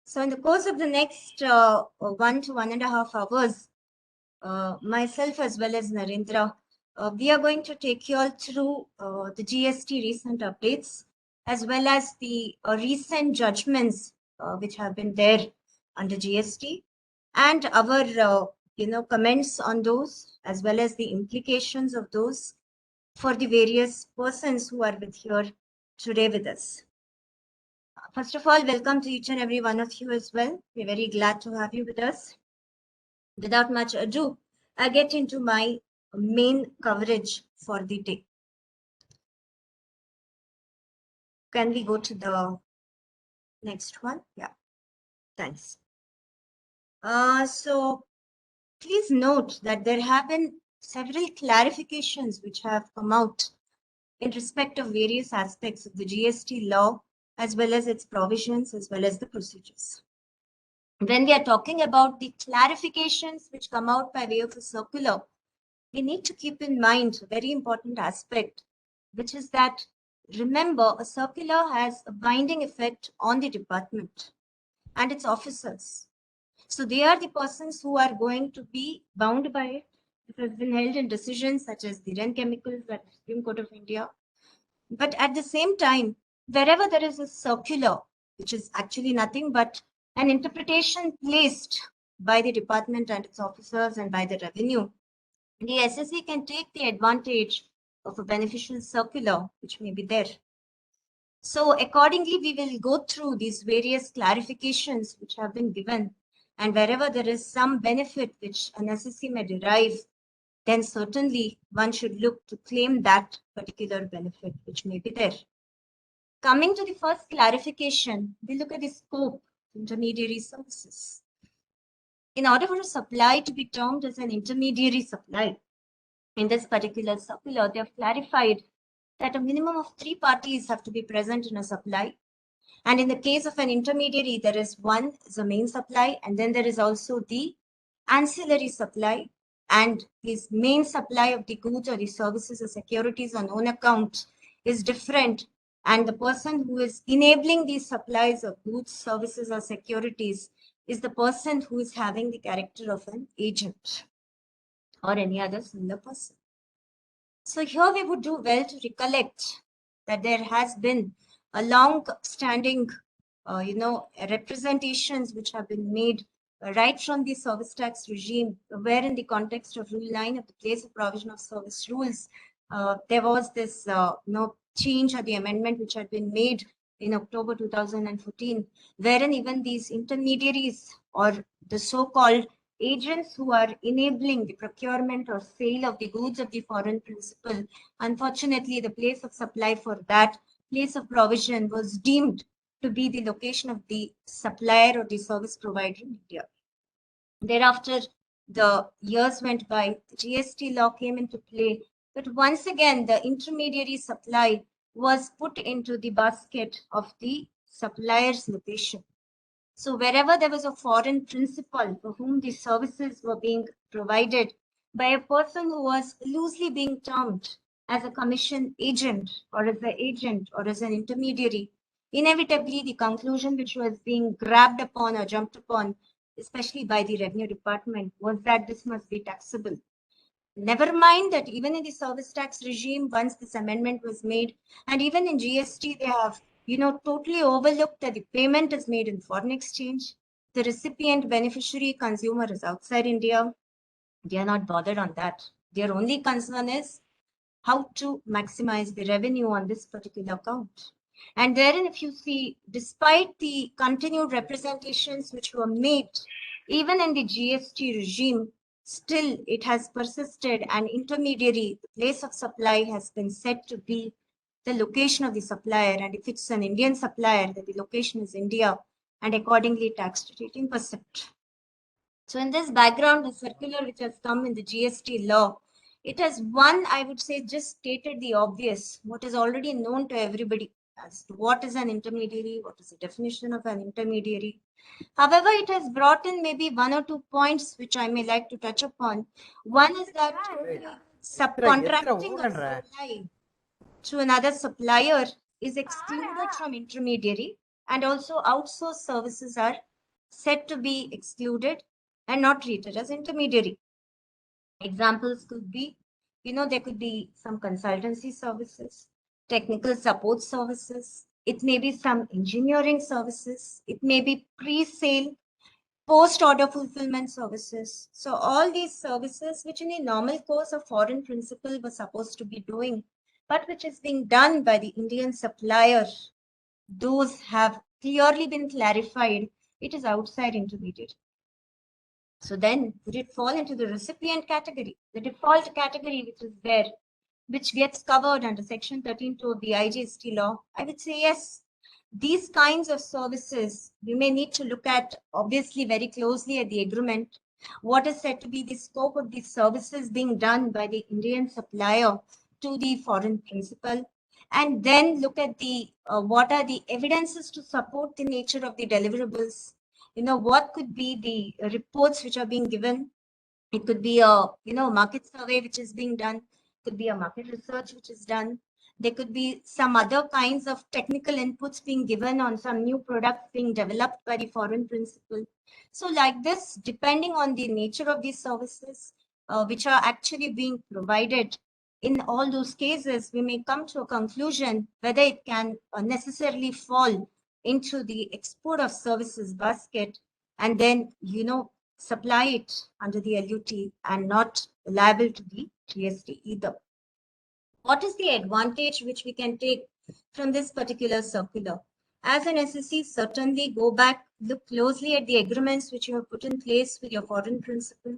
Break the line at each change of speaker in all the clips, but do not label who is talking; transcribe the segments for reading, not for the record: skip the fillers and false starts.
So in the course of the next 1 to 1.5 hours, myself as well as Narendra, we are going to take you all through the GST recent updates, as well as the recent judgments which have been there under GST, and our comments on those, as well as the implications of those for the various persons who are with here today with us. First of all, welcome to each and every one of you as well. We're very glad to have you with us. Without much ado, I'll get into my main coverage for the day. Can we go to the next one? Yeah, thanks. So please note that there have been several clarifications which have come out in respect of various aspects of the GST law, as well as its provisions, as well as the procedures. When we are talking about the clarifications which come out by way of a circular, we need to keep in mind a very important aspect, which is that, remember, a circular has a binding effect on the department and its officers. So they are the persons who are going to be bound by it. It has been held in decisions such as the Ren Chemicals at the Supreme Court of India. But at the same time, wherever there is a circular, which is actually nothing but an interpretation placed by the department and its officers and by the revenue, the SSC can take the advantage of a beneficial circular which may be there. So accordingly, we will go through these various clarifications which have been given, and wherever there is some benefit which an SSC may derive, then certainly one should look to claim that particular benefit which may be there. Coming to the first clarification, we look at the scope of intermediary services. In order for a supply to be termed as an intermediary supply, in this particular circular, they have clarified that a minimum of 3 parties have to be present in a supply. And in the case of an intermediary, there is one is a main supply, and then there is also the ancillary supply. And this main supply of the goods or the services or securities on own account is different. And the person who is enabling these supplies of goods, services, or securities is the person who is having the character of an agent or any other similar person. So here we would do well to recollect that there has been a long-standing, representations which have been made right from the service tax regime, where in the context of Rule 9 of the place of provision of service rules, there was this change or the amendment which had been made in October 2014, wherein even these intermediaries or the so-called agents who are enabling the procurement or sale of the goods of the foreign principal, unfortunately, the place of supply for that place of provision was deemed to be the location of the supplier or the service provider in India. Thereafter, the years went by, the GST law came into play, but once again, the intermediary supply was put into the basket of the supplier's location. So wherever there was a foreign principal for whom the services were being provided by a person who was loosely being termed as a commission agent or as an agent or as an intermediary, inevitably the conclusion which was being grabbed upon or jumped upon, especially by the revenue department, was that this must be taxable. Never mind that even in the service tax regime, once this amendment was made, and even in GST, they have totally overlooked that the payment is made in foreign exchange. The recipient, beneficiary, consumer is outside India. They are not bothered on that. Their only concern is how to maximize the revenue on this particular account. And therein, if you see, despite the continued representations which were made, even in the GST regime, still it has persisted, and intermediary, the place of supply has been said to be the location of the supplier. And if it's an Indian supplier, then the location is India, and accordingly taxed at 18%. So in this background, the circular which has come in the GST law, it has I would say, just stated the obvious, what is already known to everybody as to what is an intermediary, what is the definition of an intermediary. However, it has brought in maybe 1 or 2 points which I may like to touch upon. One is that subcontracting of supply to another supplier is excluded from intermediary, and also outsourced services are said to be excluded and not treated as intermediary. Examples could be, there could be some consultancy services, technical support services. It may be some engineering services. It may be pre-sale, post-order fulfillment services. So all these services, which in the normal course of foreign principle were supposed to be doing, but which is being done by the Indian supplier, those have clearly been clarified. It is outside intermediate. So then would it fall into the recipient category, the default category which is there, which gets covered under section 13(2) of the IGST law? I would say yes. These kinds of services, we may need to look at obviously very closely at the agreement. What is said to be the scope of these services being done by the Indian supplier to the foreign principal? And then look at the what are the evidences to support the nature of the deliverables? What could be the reports which are being given? It could be a market survey which is being done, could be a market research which is done. There could be some other kinds of technical inputs being given on some new products being developed by the foreign principal. So like this, depending on the nature of these services which are actually being provided, in all those cases, we may come to a conclusion whether it can necessarily fall into the export of services basket, and then, supply it under the LUT and not liable to the GST either. What is the advantage which we can take from this particular circular? As an SSC, certainly go back, look closely at the agreements which you have put in place with your foreign principal,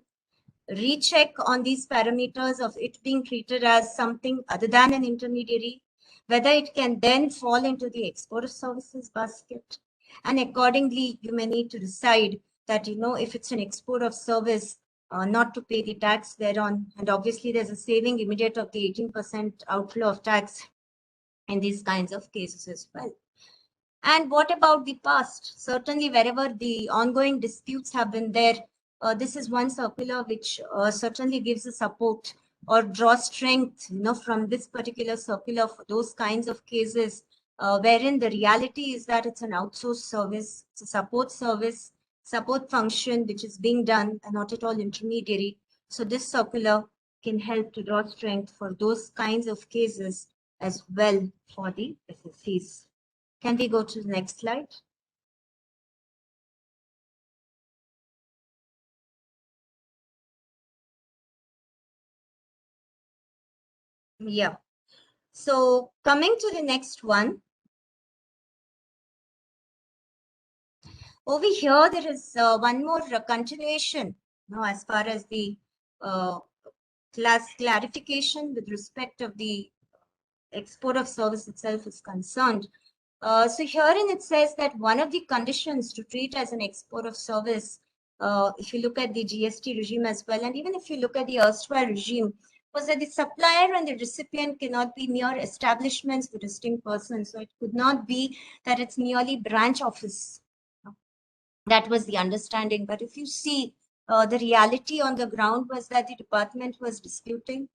recheck on these parameters of it being treated as something other than an intermediary, whether it can then fall into the export of services basket. And accordingly, you may need to decide that, if it's an export of service, not to pay the tax thereon. And obviously, there's a saving immediate of the 18% outflow of tax in these kinds of cases as well. And what about the past? Certainly, wherever the ongoing disputes have been there, this is one circular which certainly gives a support or draws strength, from this particular circular for those kinds of cases wherein the reality is that it's an outsourced service, it's a support function which is being done and not at all intermediary. So this circular can help to draw strength for those kinds of cases as well for the SSCs. Can we go to the next slide? Yeah. So coming to the next one. Over here, there is one more continuation, as far as the clarification with respect of the export of service itself is concerned. So herein it says that one of the conditions to treat as an export of service, if you look at the GST regime as well, and even if you look at the erstwhile regime, was that the supplier and the recipient cannot be mere establishments with distinct persons. So it could not be that it's merely branch office. That was the understanding. But if you see, the reality on the ground was that the department was disputing.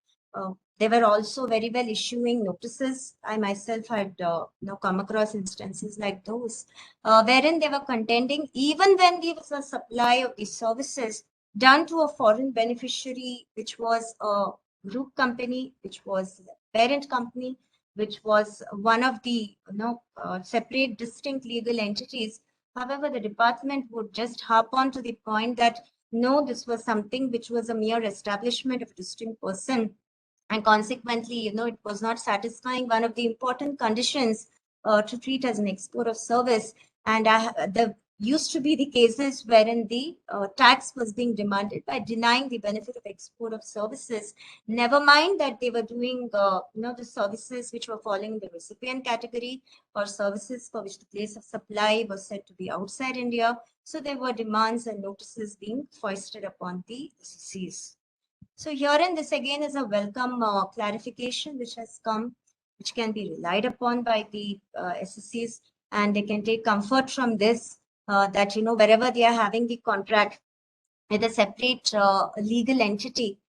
They were also very well issuing notices. I myself had come across instances like those, wherein they were contending, even when there was a supply of these services done to a foreign beneficiary, which was a group company, which was a parent company, which was one of the separate, distinct legal entities. However, the department would just harp on to the point that no, this was something which was a mere establishment of a distinct person. And consequently, it was not satisfying one of the important conditions to treat as an export of service. And there used to be the cases wherein the tax was being demanded by denying the benefit of export of services. Never mind that they were doing, the services which were falling in the recipient category, or services for which the place of supply was said to be outside India. So there were demands and notices being foisted upon the SSCs. So herein, this again is a welcome clarification which has come, which can be relied upon by the SSCs, and they can take comfort from this, that, wherever they are having the contract with a separate legal entity,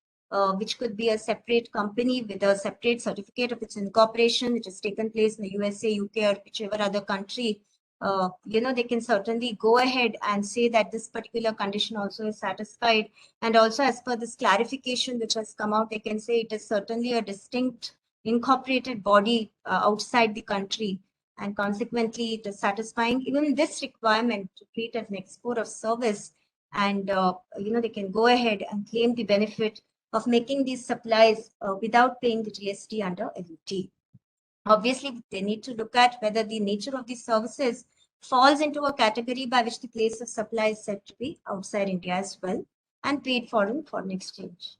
which could be a separate company with a separate certificate of its incorporation, which has taken place in the USA, UK, or whichever other country, they can certainly go ahead and say that this particular condition also is satisfied. And also, as per this clarification which has come out, they can say it is certainly a distinct incorporated body outside the country, and consequently it is satisfying even this requirement to treat as an export of service. And they can go ahead and claim the benefit of making these supplies without paying the GST under LUT. Obviously, they need to look at whether the nature of these services falls into a category by which the place of supply is said to be outside India as well, and paid for in foreign exchange.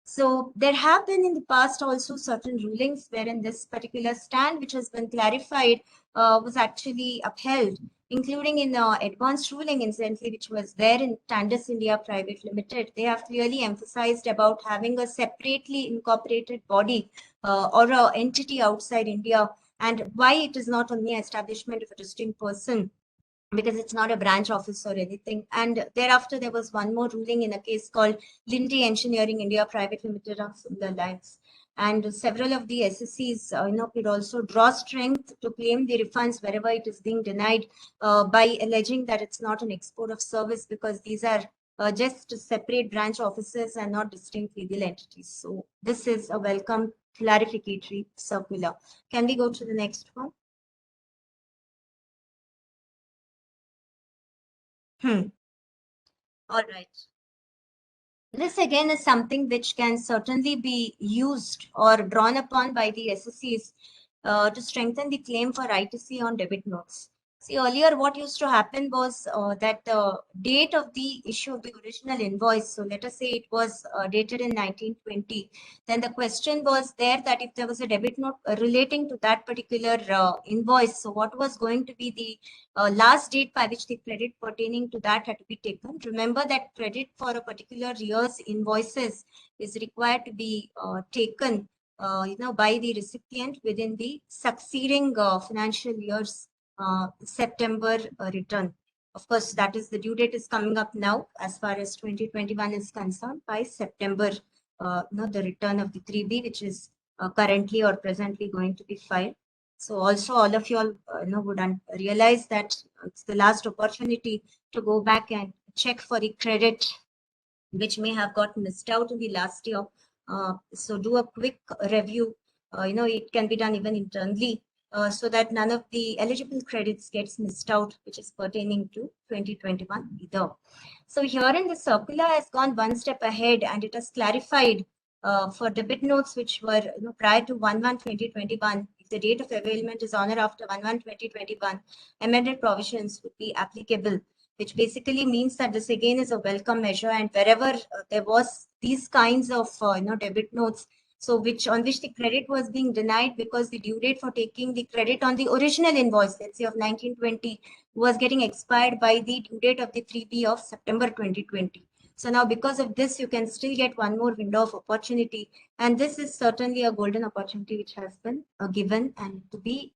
So there have been in the past also certain rulings wherein this particular stand, which has been clarified, was actually upheld, including in advanced ruling incidentally, which was there in Tandis India Private Limited. They have clearly emphasized about having a separately incorporated body or an entity outside India, and why it is not only an establishment of a distinct person, because it's not a branch office or anything. And thereafter, there was one more ruling in a case called Lindy Engineering India Private Limited of similar lines. And several of the SSCs, could also draw strength to claim the refunds wherever it is being denied by alleging that it's not an export of service, because these are just separate branch offices and not distinct legal entities. So this is a welcome clarificatory circular. Can we go to the next one? All right. This again is something which can certainly be used or drawn upon by the SSCs to strengthen the claim for ITC on debit notes. See, earlier what used to happen was that the date of the issue of the original invoice, so let us say it was dated in 1920, then the question was there that if there was a debit note relating to that particular invoice, so what was going to be the last date by which the credit pertaining to that had to be taken. Remember that credit for a particular year's invoices is required to be taken by the recipient within the succeeding financial year's September return. Of course, that is the due date is coming up now as far as 2021 is concerned by September, the return of the 3B, which is currently or presently going to be filed. So also all of you all would realize that it's the last opportunity to go back and check for the credit which may have got missed out in the last year. So do a quick review. It can be done even internally so that none of the eligible credits gets missed out, which is pertaining to 2021 either. So here in the circular has gone one step ahead, and it has clarified for debit notes which were prior to 1/1/2021, if the date of availment is on or after 1/1/2021, amended provisions would be applicable, which basically means that this again is a welcome measure. And wherever there was these kinds of debit notes, so on which the credit was being denied because the due date for taking the credit on the original invoice, let's say of 1920, was getting expired by the due date of the 3B of September 2020. So now because of this, you can still get one more window of opportunity. And this is certainly a golden opportunity which has been given and to be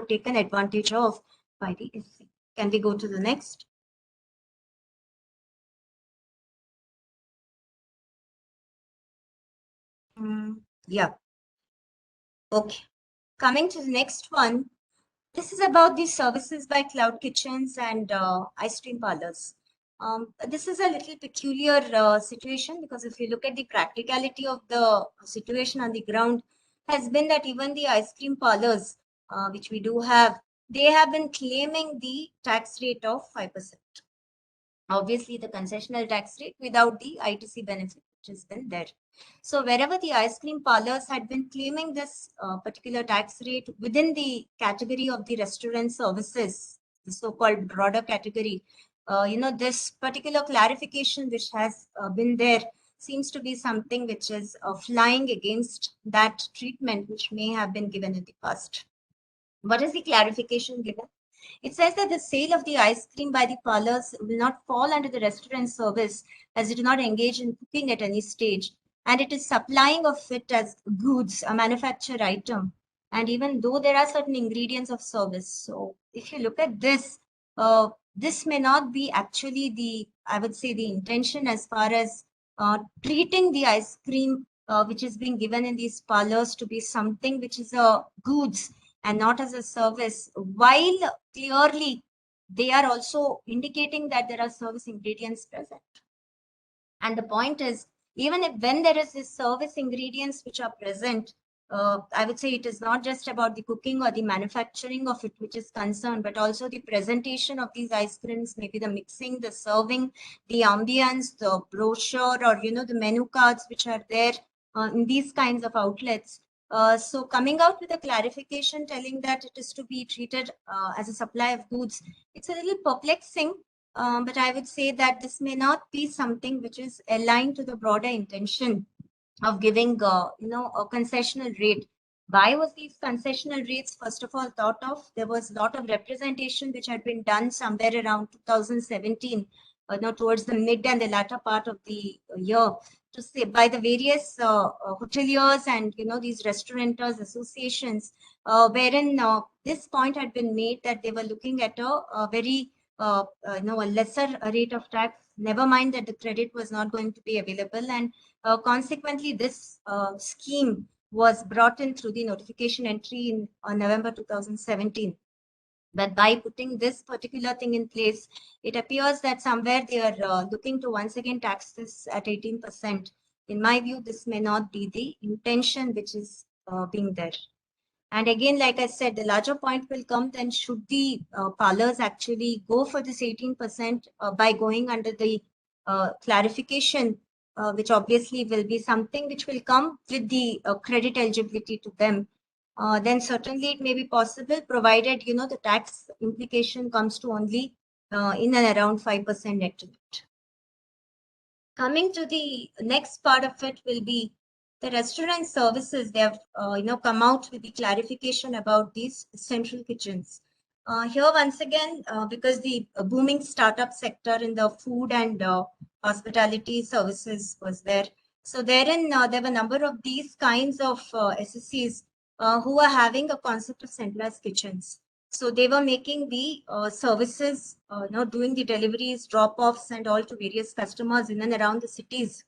taken advantage of by the SC. Can we go to the next? Yeah. Okay. Coming to the next one, this is about the services by cloud kitchens and ice cream parlors. This is a little peculiar situation, because if you look at the practicality of the situation on the ground, has been that even the ice cream parlors, which we do have, they have been claiming the tax rate of 5%. Obviously, the concessional tax rate without the ITC benefit, which has been there. So wherever the ice cream parlors had been claiming this particular tax rate within the category of the restaurant services, the so-called broader category, this particular clarification which has been there seems to be something which is flying against that treatment which may have been given in the past. What is the clarification given? It says that the sale of the ice cream by the parlors will not fall under the restaurant service, as it do not engage in cooking at any stage, and it is supplying of it as goods, a manufactured item. And even though there are certain ingredients of service, so if you look at this, this may not be actually I would say, the intention as far as treating the ice cream which is being given in these parlors to be something which is a goods and not as a service, while clearly they are also indicating that there are service ingredients present. And the point is, even if when there is this service ingredients which are present, I would say it is not just about the cooking or the manufacturing of it which is concerned, but also the presentation of these ice creams, maybe the mixing, the serving, the ambience, the brochure, or the menu cards which are there in these kinds of outlets. So coming out with a clarification telling that it is to be treated as a supply of goods, it's a little perplexing. But I would say that this may not be something which is aligned to the broader intention of giving, a concessional rate. Why was these concessional rates first of all thought of? There was a lot of representation which had been done somewhere around 2017, towards the mid and the latter part of the year, to say by the various hoteliers and these restaurateurs associations, wherein this point had been made that they were looking at a very a lesser rate of tax. Never mind that the credit was not going to be available, and consequently, this scheme was brought in through the notification entry in November 2017. But by putting this particular thing in place, it appears that somewhere they are looking to once again tax this at 18%. In my view, this may not be the intention which is being there. And again, like I said, the larger point will come then should the parlors actually go for this 18% by going under the clarification, which obviously will be something which will come with the credit eligibility to them. Then certainly it may be possible, provided the tax implication comes to only in and around 5% net to net. Coming to the next part of it will be the restaurant services. They have come out with the clarification about these central kitchens. Here once again, because the booming startup sector in the food and hospitality services was there. So therein there were a number of these kinds of SSCs who are having a concept of centralized kitchens. So they were making the services, doing the deliveries, drop-offs and all to various customers in and around the cities.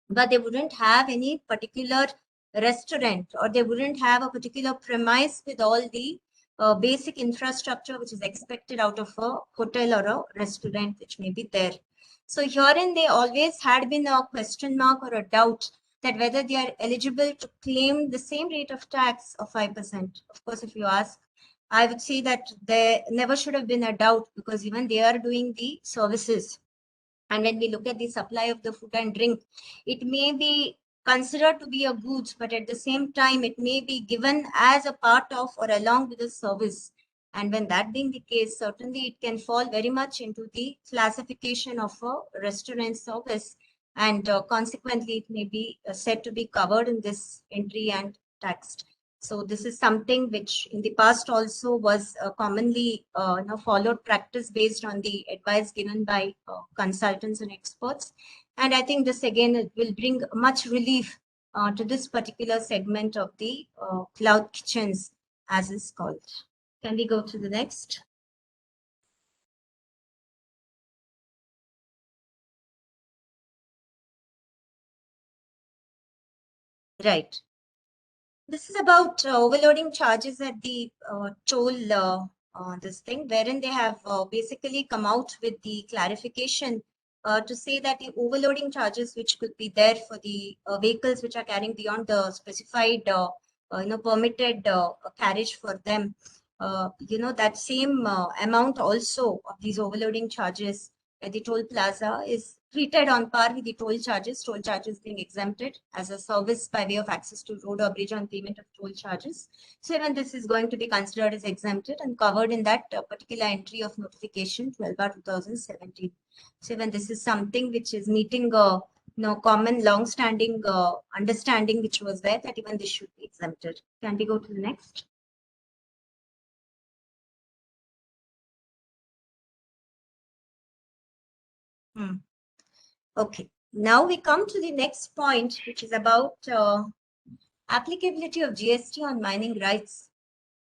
But they wouldn't have any particular restaurant, or they wouldn't have a particular premise with all the basic infrastructure which is expected out of a hotel or a restaurant which may be there. So herein they always had been a question mark or a doubt that whether they are eligible to claim the same rate of tax of 5%. Of course, if you ask, I would say that there never should have been a doubt, because even they are doing the services. And when we look at the supply of the food and drink, it may be considered to be a goods, but at the same time, it may be given as a part of or along with the service. And when that being the case, certainly it can fall very much into the classification of a restaurant service. And consequently, it may be said to be covered in this entry and taxed. So this is something which in the past also was commonly followed practice based on the advice given by consultants and experts. And I think this again will bring much relief to this particular segment of the cloud kitchens, as is called. Can we go to the next? Right. This is about overloading charges at the toll, this thing, wherein they have basically come out with the clarification to say that the overloading charges which could be there for the vehicles which are carrying beyond the specified, permitted carriage for them, that same amount also of these overloading charges at the toll plaza is treated on par with the toll charges being exempted as a service by way of access to road or bridge on payment of toll charges. So even this is going to be considered as exempted and covered in that particular entry of notification 12/2017. So even this is something which is meeting common long-standing understanding which was there, that even this should be exempted. Can we go to the next? Okay, now we come to the next point, which is about applicability of GST on mining rights.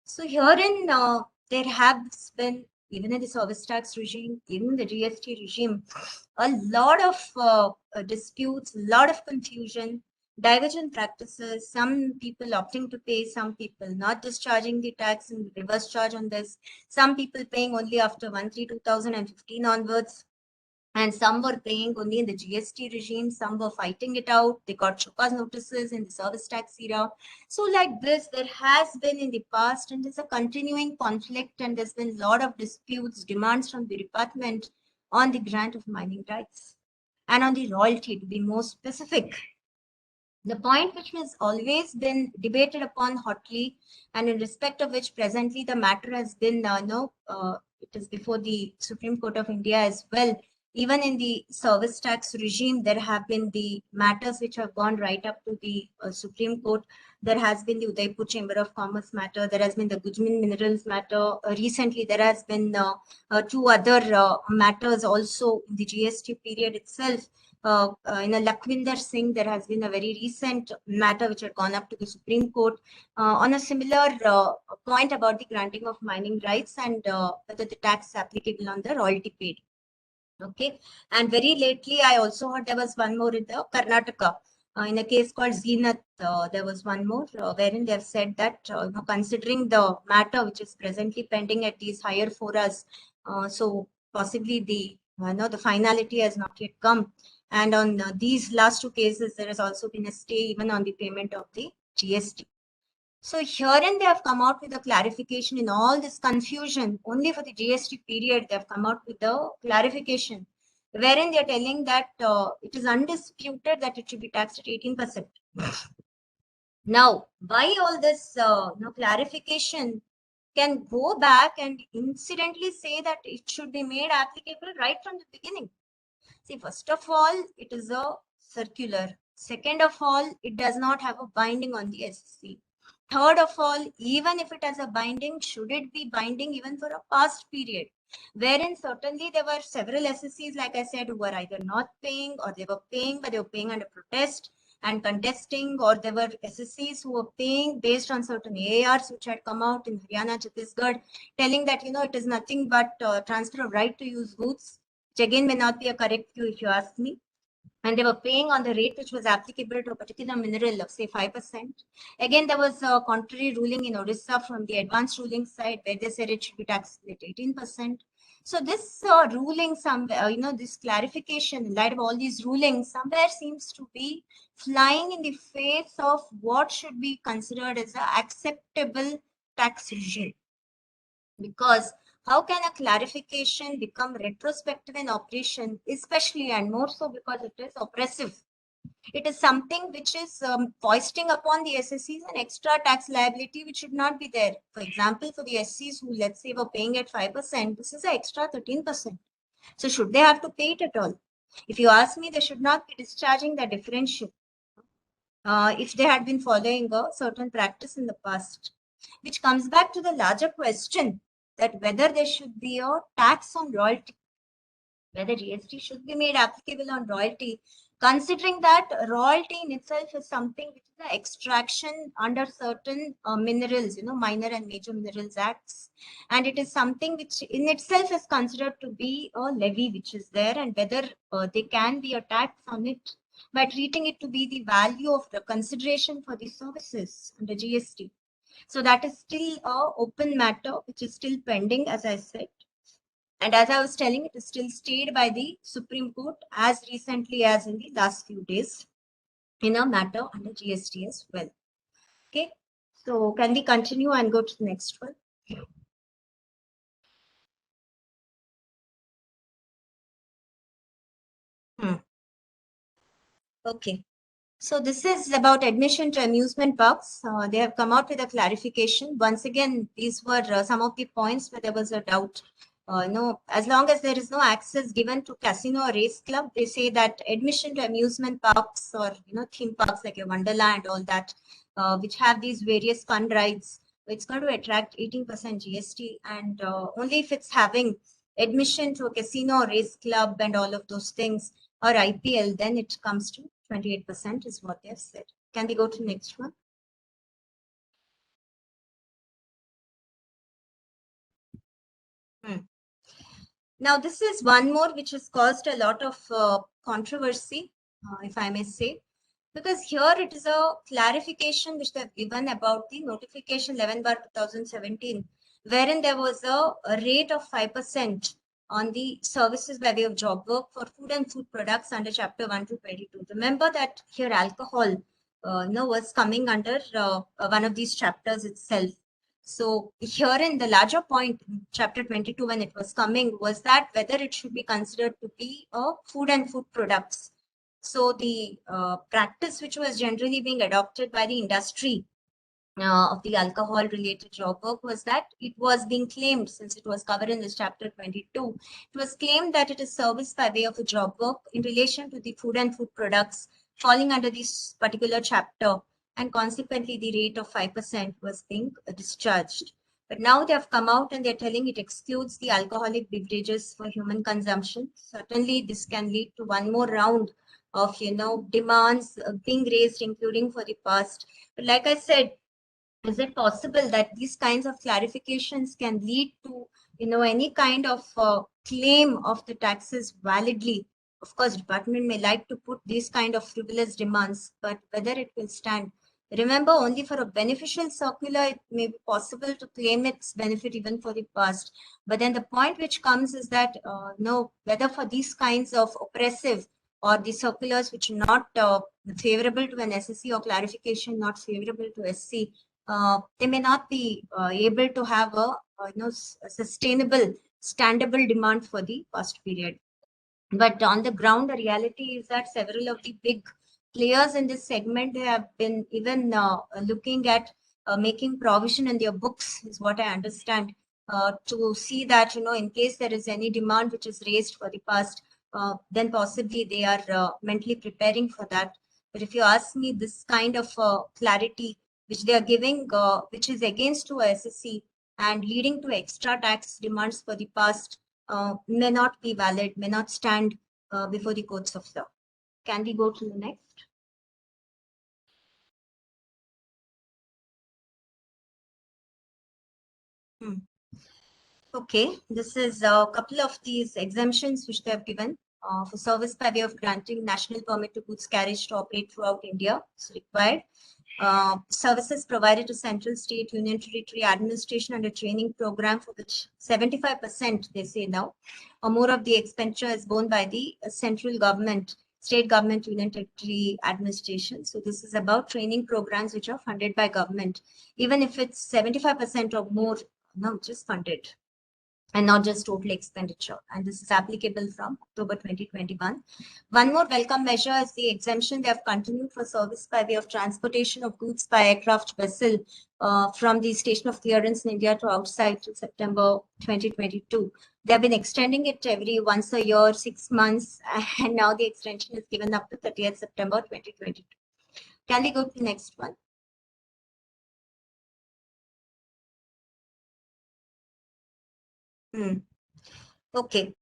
So herein, there has been, even in the service tax regime, even in the GST regime, a lot of disputes, a lot of confusion, divergent practices, some people opting to pay, some people not discharging the tax and reverse charge on this, some people paying only after 1/3/2015 onwards, and some were paying only in the GST regime, some were fighting it out, they got Chokas notices in the service tax era. So like this, there has been in the past, and there's a continuing conflict, and there's been a lot of disputes, demands from the department on the grant of mining rights and on the royalty, to be more specific. The point which has always been debated upon hotly, and in respect of which presently the matter has been, it is before the Supreme Court of India as well. Even in the service tax regime, there have been the matters which have gone right up to the Supreme Court. There has been the Udaipur Chamber of Commerce matter. There has been the Gujmin Minerals matter. Recently, there has been two other matters also in the GST period itself. In a Lakhvinder Singh, there has been a very recent matter which had gone up to the Supreme Court on a similar point about the granting of mining rights and whether the tax is applicable on the royalty paid. Okay, and very lately, I also heard there was one more in the Karnataka. In a case called Zenith, there was one more wherein they have said that considering the matter which is presently pending at these higher forums, so possibly the finality has not yet come. And on these last two cases, there has also been a stay even on the payment of the GST. So herein they have come out with a clarification in all this confusion. Only for the GST period, they have come out with the clarification, wherein they are telling that it is undisputed that it should be taxed at 18%. Now, why all this clarification can go back and incidentally say that it should be made applicable right from the beginning? See, first of all, it is a circular. Second of all, it does not have a binding on the SEC. Third of all, even if it has a binding, should it be binding even for a past period? Wherein certainly there were several SSCs, like I said, who were either not paying or they were paying, but they were paying under protest and contesting, or there were SSCs who were paying based on certain AARs which had come out in Haryana, Chhattisgarh, telling that, it is nothing but transfer of right to use goods, which again may not be a correct view if you ask me. And they were paying on the rate which was applicable to a particular mineral of say 5%. Again, there was a contrary ruling in Odisha from the advanced ruling side where they said it should be taxed at 18%. So this ruling, this clarification in light of all these rulings, somewhere seems to be flying in the face of what should be considered as an acceptable tax regime. Because how can a clarification become retrospective in operation, especially and more so because it is oppressive? It is something which is foisting upon the SSCs an extra tax liability which should not be there. For example, for the SCs who, let's say, were paying at 5%, this is an extra 13%. So should they have to pay it at all? If you ask me, they should not be discharging the differential if they had been following a certain practice in the past. Which comes back to the larger question that whether there should be a tax on royalty, whether GST should be made applicable on royalty, considering that royalty in itself is something which is an extraction under certain minerals, minor and major minerals acts. And it is something which in itself is considered to be a levy which is there, and whether there can be a tax on it by treating it to be the value of the consideration for the services under GST. So that is still a open matter, which is still pending, as I said. And as I was telling, it is still stayed by the Supreme Court as recently as in the last few days in a matter under GST as well. Okay. So can we continue and go to the next one? Okay. So this is about admission to amusement parks. They have come out with a clarification. Once again, these were some of the points where there was a doubt. As long as there is no access given to casino or race club, they say that admission to amusement parks or theme parks like your Wonderland, all that, which have these various fun rides, it's going to attract 18% GST, and only if it's having admission to a casino or race club and all of those things or IPL, then it comes to 28% is what they have said. Can we go to the next one? Now, this is one more which has caused a lot of controversy, if I may say. Because here it is a clarification which they have given about the notification 11/2017, wherein there was a rate of 5% on the services by way of job work for food and food products under Chapter 1 to 22. Remember that here alcohol was coming under one of these chapters itself. So here in the larger point, Chapter 22, when it was coming, was that whether it should be considered to be a food and food products. So the practice which was generally being adopted by the industry of the alcohol related job work was that it was being claimed, since it was covered in this Chapter 22, it was claimed that it is service by way of a job work in relation to the food and food products falling under this particular chapter, and consequently the rate of 5% was being discharged. But now they have come out and they're telling it excludes the alcoholic beverages for human consumption. Certainly this can lead to one more round of demands being raised, including for the past. But like I said, is it possible that these kinds of clarifications can lead to any kind of claim of the taxes validly? Of course, department may like to put these kind of frivolous demands, but whether it will stand. Remember, only for a beneficial circular, it may be possible to claim its benefit even for the past. But then the point which comes is that no, whether for these kinds of oppressive or the circulars which are not favorable to an SSC or clarification not favorable to SC, they may not be able to have a sustainable, standable demand for the past period. But on the ground, the reality is that several of the big players in this segment have been even looking at making provision in their books, is what I understand, to see that in case there is any demand which is raised for the past, then possibly they are mentally preparing for that. But if you ask me, this kind of clarity which they are giving, which is against to SSC and leading to extra tax demands for the past, may not be valid, may not stand before the courts of law. Can we go to the next? Okay, this is a couple of these exemptions which they have given for service by way of granting national permit to goods carriage to operate throughout India. It's required. Services provided to central, state, union territory administration under training program, for which 75%, they say now, or more of the expenditure is borne by the central government, state government, union territory administration. So this is about training programs which are funded by government, even if it's 75% or more, which is funded, and not just total expenditure. And this is applicable from October 2021. One more welcome measure is the exemption they have continued for service by way of transportation of goods by aircraft vessel from the station of clearance in India to outside to September 2022. They have been extending it every once a year, 6 months, and now the extension is given up to 30th September 2022. Can we go to the next one? Okay.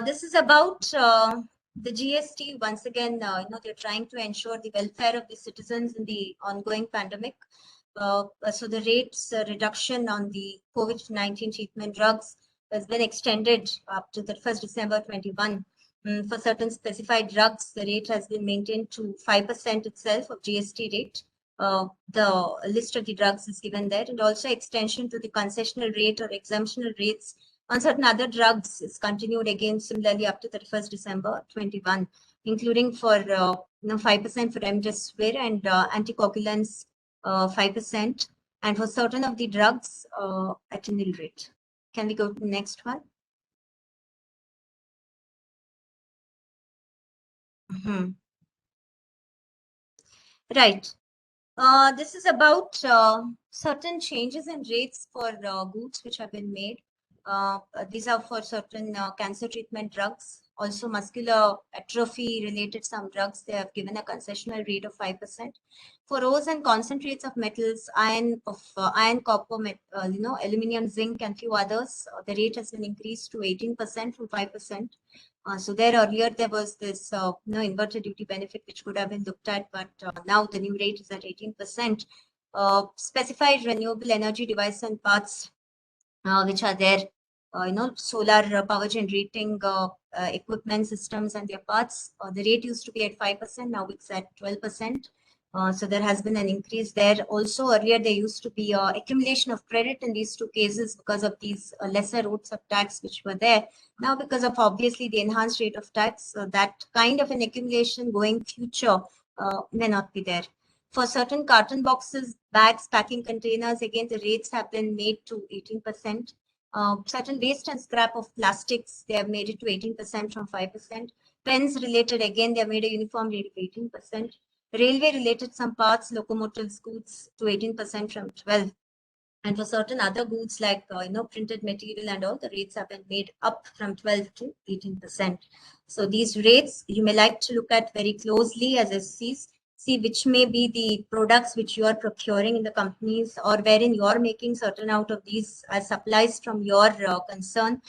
This is about the GST. Once again, they're trying to ensure the welfare of the citizens in the ongoing pandemic. So the rates reduction on the COVID-19 treatment drugs has been extended up to the 1st December 21. For certain specified drugs, the rate has been maintained to 5% itself of GST rate. The list of the drugs is given there, and also extension to the concessional rate or exemptional rates on certain other drugs is continued again similarly up to 31st December 21, including for 5% for remdesivir and anticoagulants 5%, and for certain of the drugs at a nil rate. Can we go to the next one? Right. This is about certain changes in rates for goods which have been made. These are for certain cancer treatment drugs, also muscular atrophy related some drugs. They have given a concessional rate of 5%. For ores and concentrates of metals, iron, copper, aluminum, zinc, and few others, the rate has been increased to 18% from 5%. So there earlier there was this inverted duty benefit which could have been looked at, but now the new rate is at 18%. Specified renewable energy devices and parts which are there solar power generating equipment systems and their parts. The rate used to be at 5%, now it's at 12%. So there has been an increase there. Also, earlier there used to be accumulation of credit in these two cases because of these lesser rates of tax which were there. Now, because of obviously the enhanced rate of tax, that kind of an accumulation going future may not be there. For certain carton boxes, bags, packing containers, again, the rates have been made to 18%. Certain waste and scrap of plastics, they have made it to 18% from 5%. Pens related, again, they have made a uniform rate of 18%. Railway related, some parts, locomotives, goods to 18% from 12. And for certain other goods like printed material and all, the rates have been made up from 12 to 18%. So these rates you may like to look at very closely as SCs, see which may be the products which you are procuring in the companies or wherein you are making certain out of these as supplies from your concern.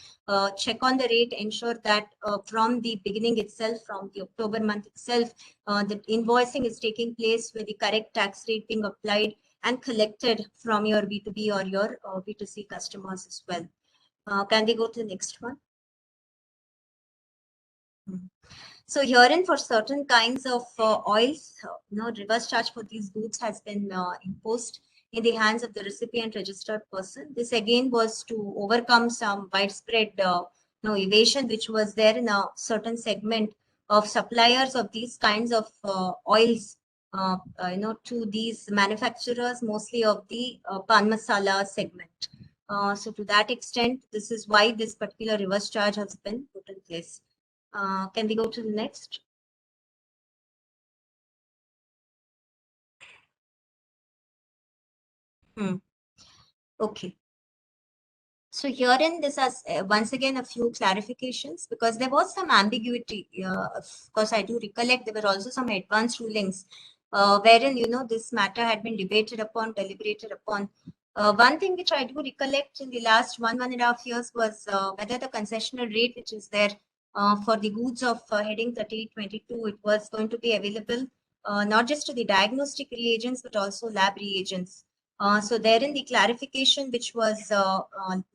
Check on the rate, ensure that from the beginning itself, from the October month itself, the invoicing is taking place with the correct tax rate being applied and collected from your B2B or your B2C customers as well. Can we go to the next one? So herein for certain kinds of oils, reverse charge for these goods has been imposed in the hands of the recipient registered person. This again was to overcome some widespread evasion which was there in a certain segment of suppliers of these kinds of oils to these manufacturers, mostly of the pan masala segment. So to that extent, this is why this particular reverse charge has been put in place. Can we go to the next? Okay. So herein this has once again a few clarifications because there was some ambiguity. Of course, I do recollect there were also some advanced rulings wherein this matter had been debated upon, deliberated upon. One thing which I do recollect in the last 1.5 years was whether the concessional rate which is there for the goods of heading 3822, it was going to be available not just to the diagnostic reagents but also lab reagents. So therein the clarification which was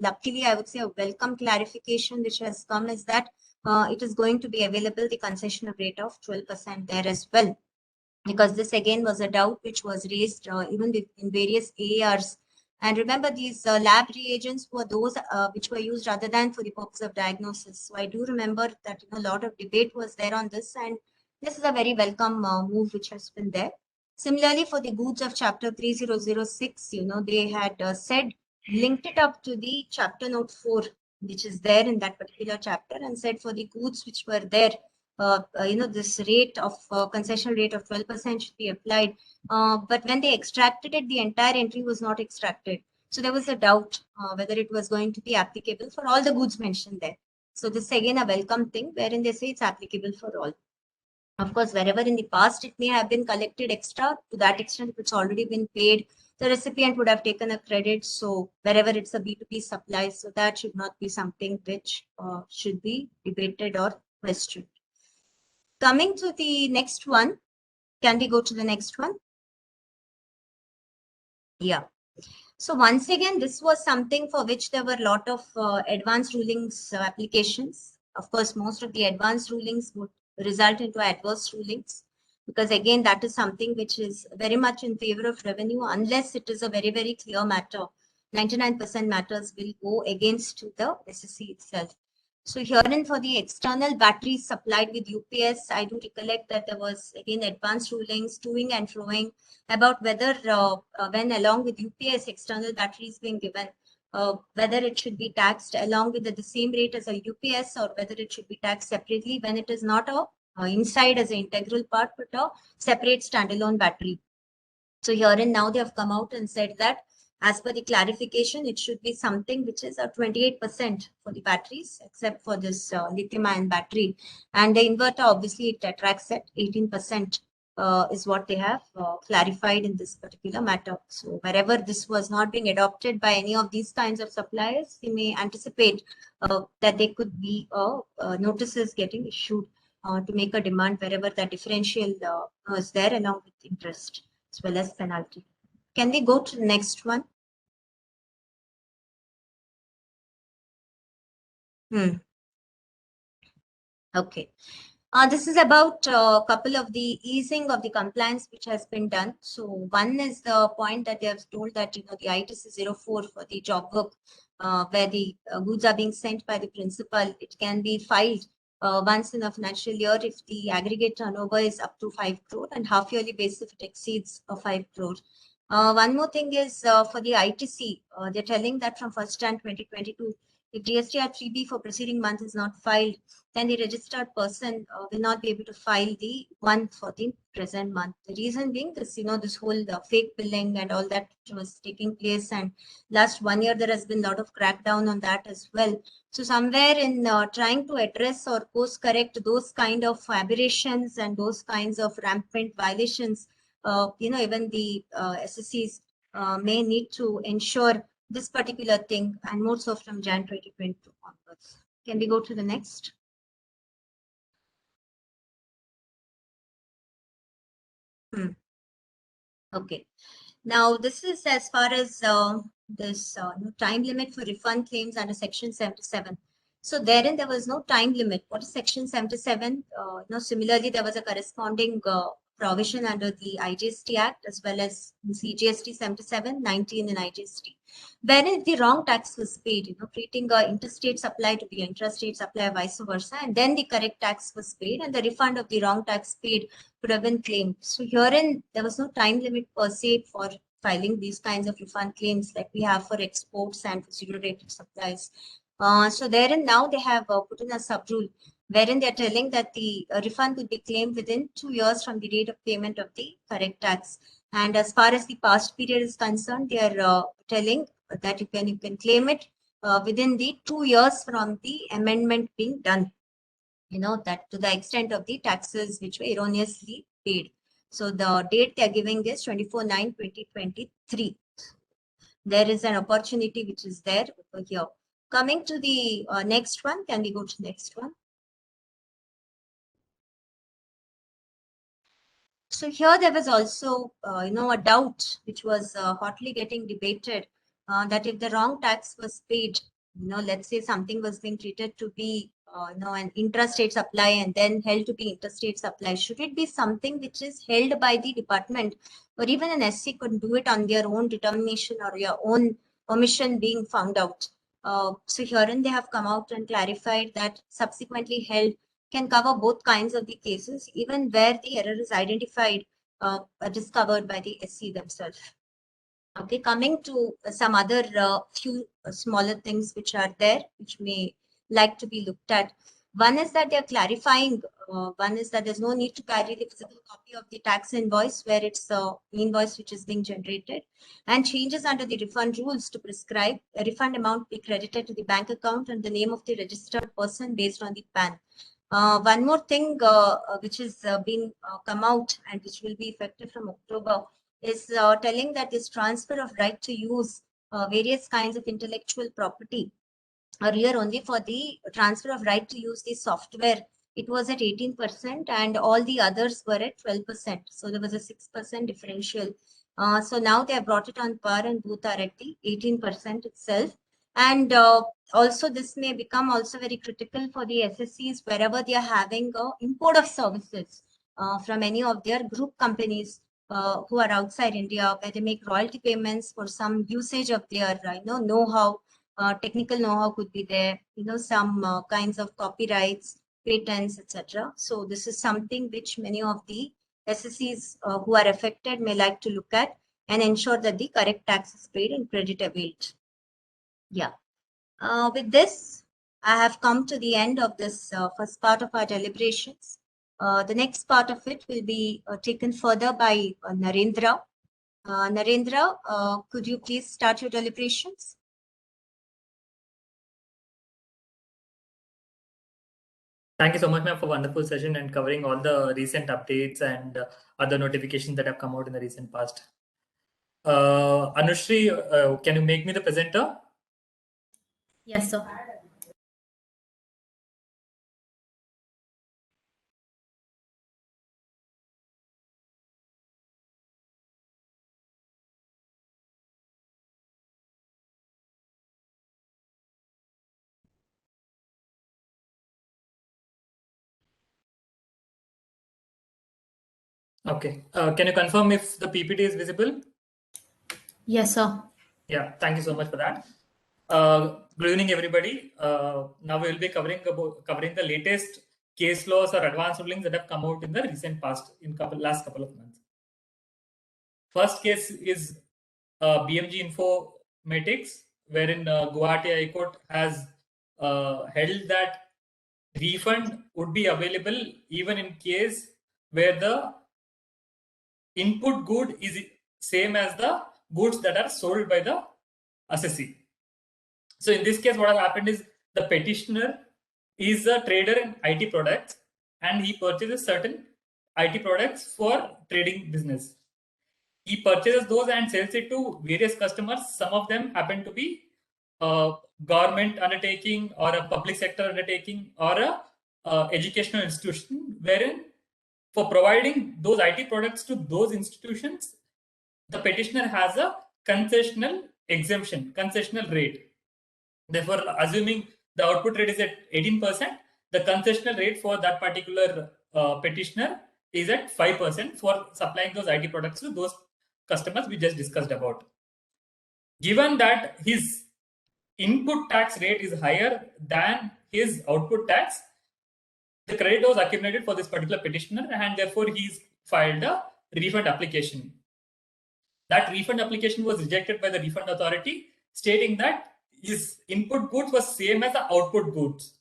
luckily I would say a welcome clarification which has come is that it is going to be available the concessional rate of 12% there as well, because this again was a doubt which was raised even in various ARs. And remember, these lab reagents were those which were used rather than for the purpose of diagnosis. So I do remember that a lot of debate was there on this, and this is a very welcome move which has been there. Similarly, for the goods of Chapter 3006, they had said, linked it up to the Chapter Note 4, which is there in that particular chapter, and said for the goods which were there, this rate of concession rate of 12% should be applied. But when they extracted it, the entire entry was not extracted. So there was a doubt whether it was going to be applicable for all the goods mentioned there. So this is again a welcome thing wherein they say it's applicable for all. Of course, wherever in the past it may have been collected extra, to that extent, if it's already been paid, the recipient would have taken a credit. So wherever it's a B2B supply, so that should not be something which should be debated or questioned. Coming to the next one, can we go to the next one? Yeah. So once again, this was something for which there were a lot of advanced rulings applications. Of course, most of the advanced rulings would result into adverse rulings because again, that is something which is very much in favor of revenue unless it is a very, very clear matter. 99% matters will go against the SSC itself. So herein for the external batteries supplied with UPS, I do recollect that there was again advanced rulings toing and froing about whether when along with UPS external batteries being given, whether it should be taxed along with the same rate as a UPS or whether it should be taxed separately when it is not a inside as an integral part but a separate standalone battery. So herein now they have come out and said that as per the clarification, it should be something which is 28% for the batteries, except for this lithium-ion battery. And the inverter, obviously, it attracts at 18% is what they have clarified in this particular matter. So wherever this was not being adopted by any of these kinds of suppliers, we may anticipate that there could be notices getting issued to make a demand wherever the differential is there along with interest as well as penalty. Can we go to the next one? Hmm. Okay. This is about a couple of the easing of the compliance which has been done. So one is the point that they have told that, the ITC 04 for the job work, where the goods are being sent by the principal, it can be filed once in a financial year if the aggregate turnover is up to 5 crore, and half yearly basis if it exceeds 5 crore. One more thing is for the ITC, they're telling that from 1st Jan 2022, if GSTR 3B for preceding month is not filed, then the registered person will not be able to file the one for the present month. The reason being this, this whole fake billing and all that was taking place, and last 1 year there has been a lot of crackdown on that as well. So somewhere in trying to address or course correct those kind of aberrations and those kinds of rampant violations, even the SSCs may need to ensure this particular thing, and more so from Jan 2022 onwards. Can we go to the next? Okay. Now, this is as far as this time limit for refund claims under Section 77. So therein there was no time limit. What is Section 77? Similarly, there was a corresponding provision under the IGST Act as well as CGST 77, 19 in IGST. Wherein the wrong tax was paid, treating interstate supply to be intrastate supply, vice versa, and then the correct tax was paid, and the refund of the wrong tax paid could have been claimed. So herein, there was no time limit per se for filing these kinds of refund claims like we have for exports and for zero-rated supplies. So therein now they have put in a sub-rule wherein they're telling that the refund could be claimed within 2 years from the date of payment of the correct tax. And as far as the past period is concerned, they are telling that you can claim it within the 2 years from the amendment being done. That to the extent of the taxes which were erroneously paid. So the date they are giving is 24/9/2023. There is an opportunity which is there over here. Coming to the next one, can we go to next one? So here there was also, a doubt which was hotly getting debated that if the wrong tax was paid, let's say something was being treated to be, an intrastate supply and then held to be interstate supply, should it be something which is held by the department, or even an SC could do it on their own determination or your own omission being found out? So herein they have come out and clarified that subsequently held can cover both kinds of the cases, even where the error is identified, discovered by the SC themselves. Okay, coming to some other few smaller things which are there, which may like to be looked at. One is that they're clarifying, one is that there's no need to carry the physical copy of the tax invoice where it's the invoice which is being generated, and changes under the refund rules to prescribe a refund amount be credited to the bank account and the name of the registered person based on the PAN. One more thing which has been come out and which will be effective from October is telling that this transfer of right to use various kinds of intellectual property. Earlier, only for the transfer of right to use the software, it was at 18% and all the others were at 12%. So there was a 6% differential. So now they have brought it on par and both are at the 18% itself. And also this may become also very critical for the SSCs wherever they are having import of services from any of their group companies who are outside India, where they make royalty payments for some usage of their know-how. Technical know-how could be there, some kinds of copyrights, patents, etc. So this is something which many of the SSCs who are affected may like to look at and ensure that the correct tax is paid and credit availed. Yeah. With this, I have come to the end of this first part of our deliberations. The next part of it will be taken further by Narendra. Narendra, could you please start your deliberations?
Thank you so much, ma'am, for wonderful session and covering all the recent updates and other notifications that have come out in the recent past. Anushri, can you make me the presenter?
Yes, sir.
Okay. Can you confirm if the PPT is visible?
Yes, sir.
Yeah, thank you so much for that. Good evening, everybody. Now we will be covering the latest case laws or advanced rulings that have come out in the recent past, in last couple of months. First case is BMG Informatics, wherein Guwahati High Court has held that refund would be available even in case where the input good is same as the goods that are sold by the assessee. So in this case, what has happened is the petitioner is a trader in IT products and he purchases certain IT products for trading business. He purchases those and sells it to various customers. Some of them happen to be a government undertaking or a public sector undertaking or a educational institution, wherein for providing those IT products to those institutions, the petitioner has a concessional exemption, concessional rate. Therefore, assuming the output rate is at 18%, the concessional rate for that particular petitioner is at 5% for supplying those IT products to those customers we just discussed about. Given that his input tax rate is higher than his output tax, the credit was accumulated for this particular petitioner and therefore he's filed a refund application. That refund application was rejected by the refund authority, stating that his input goods was same as the output goods.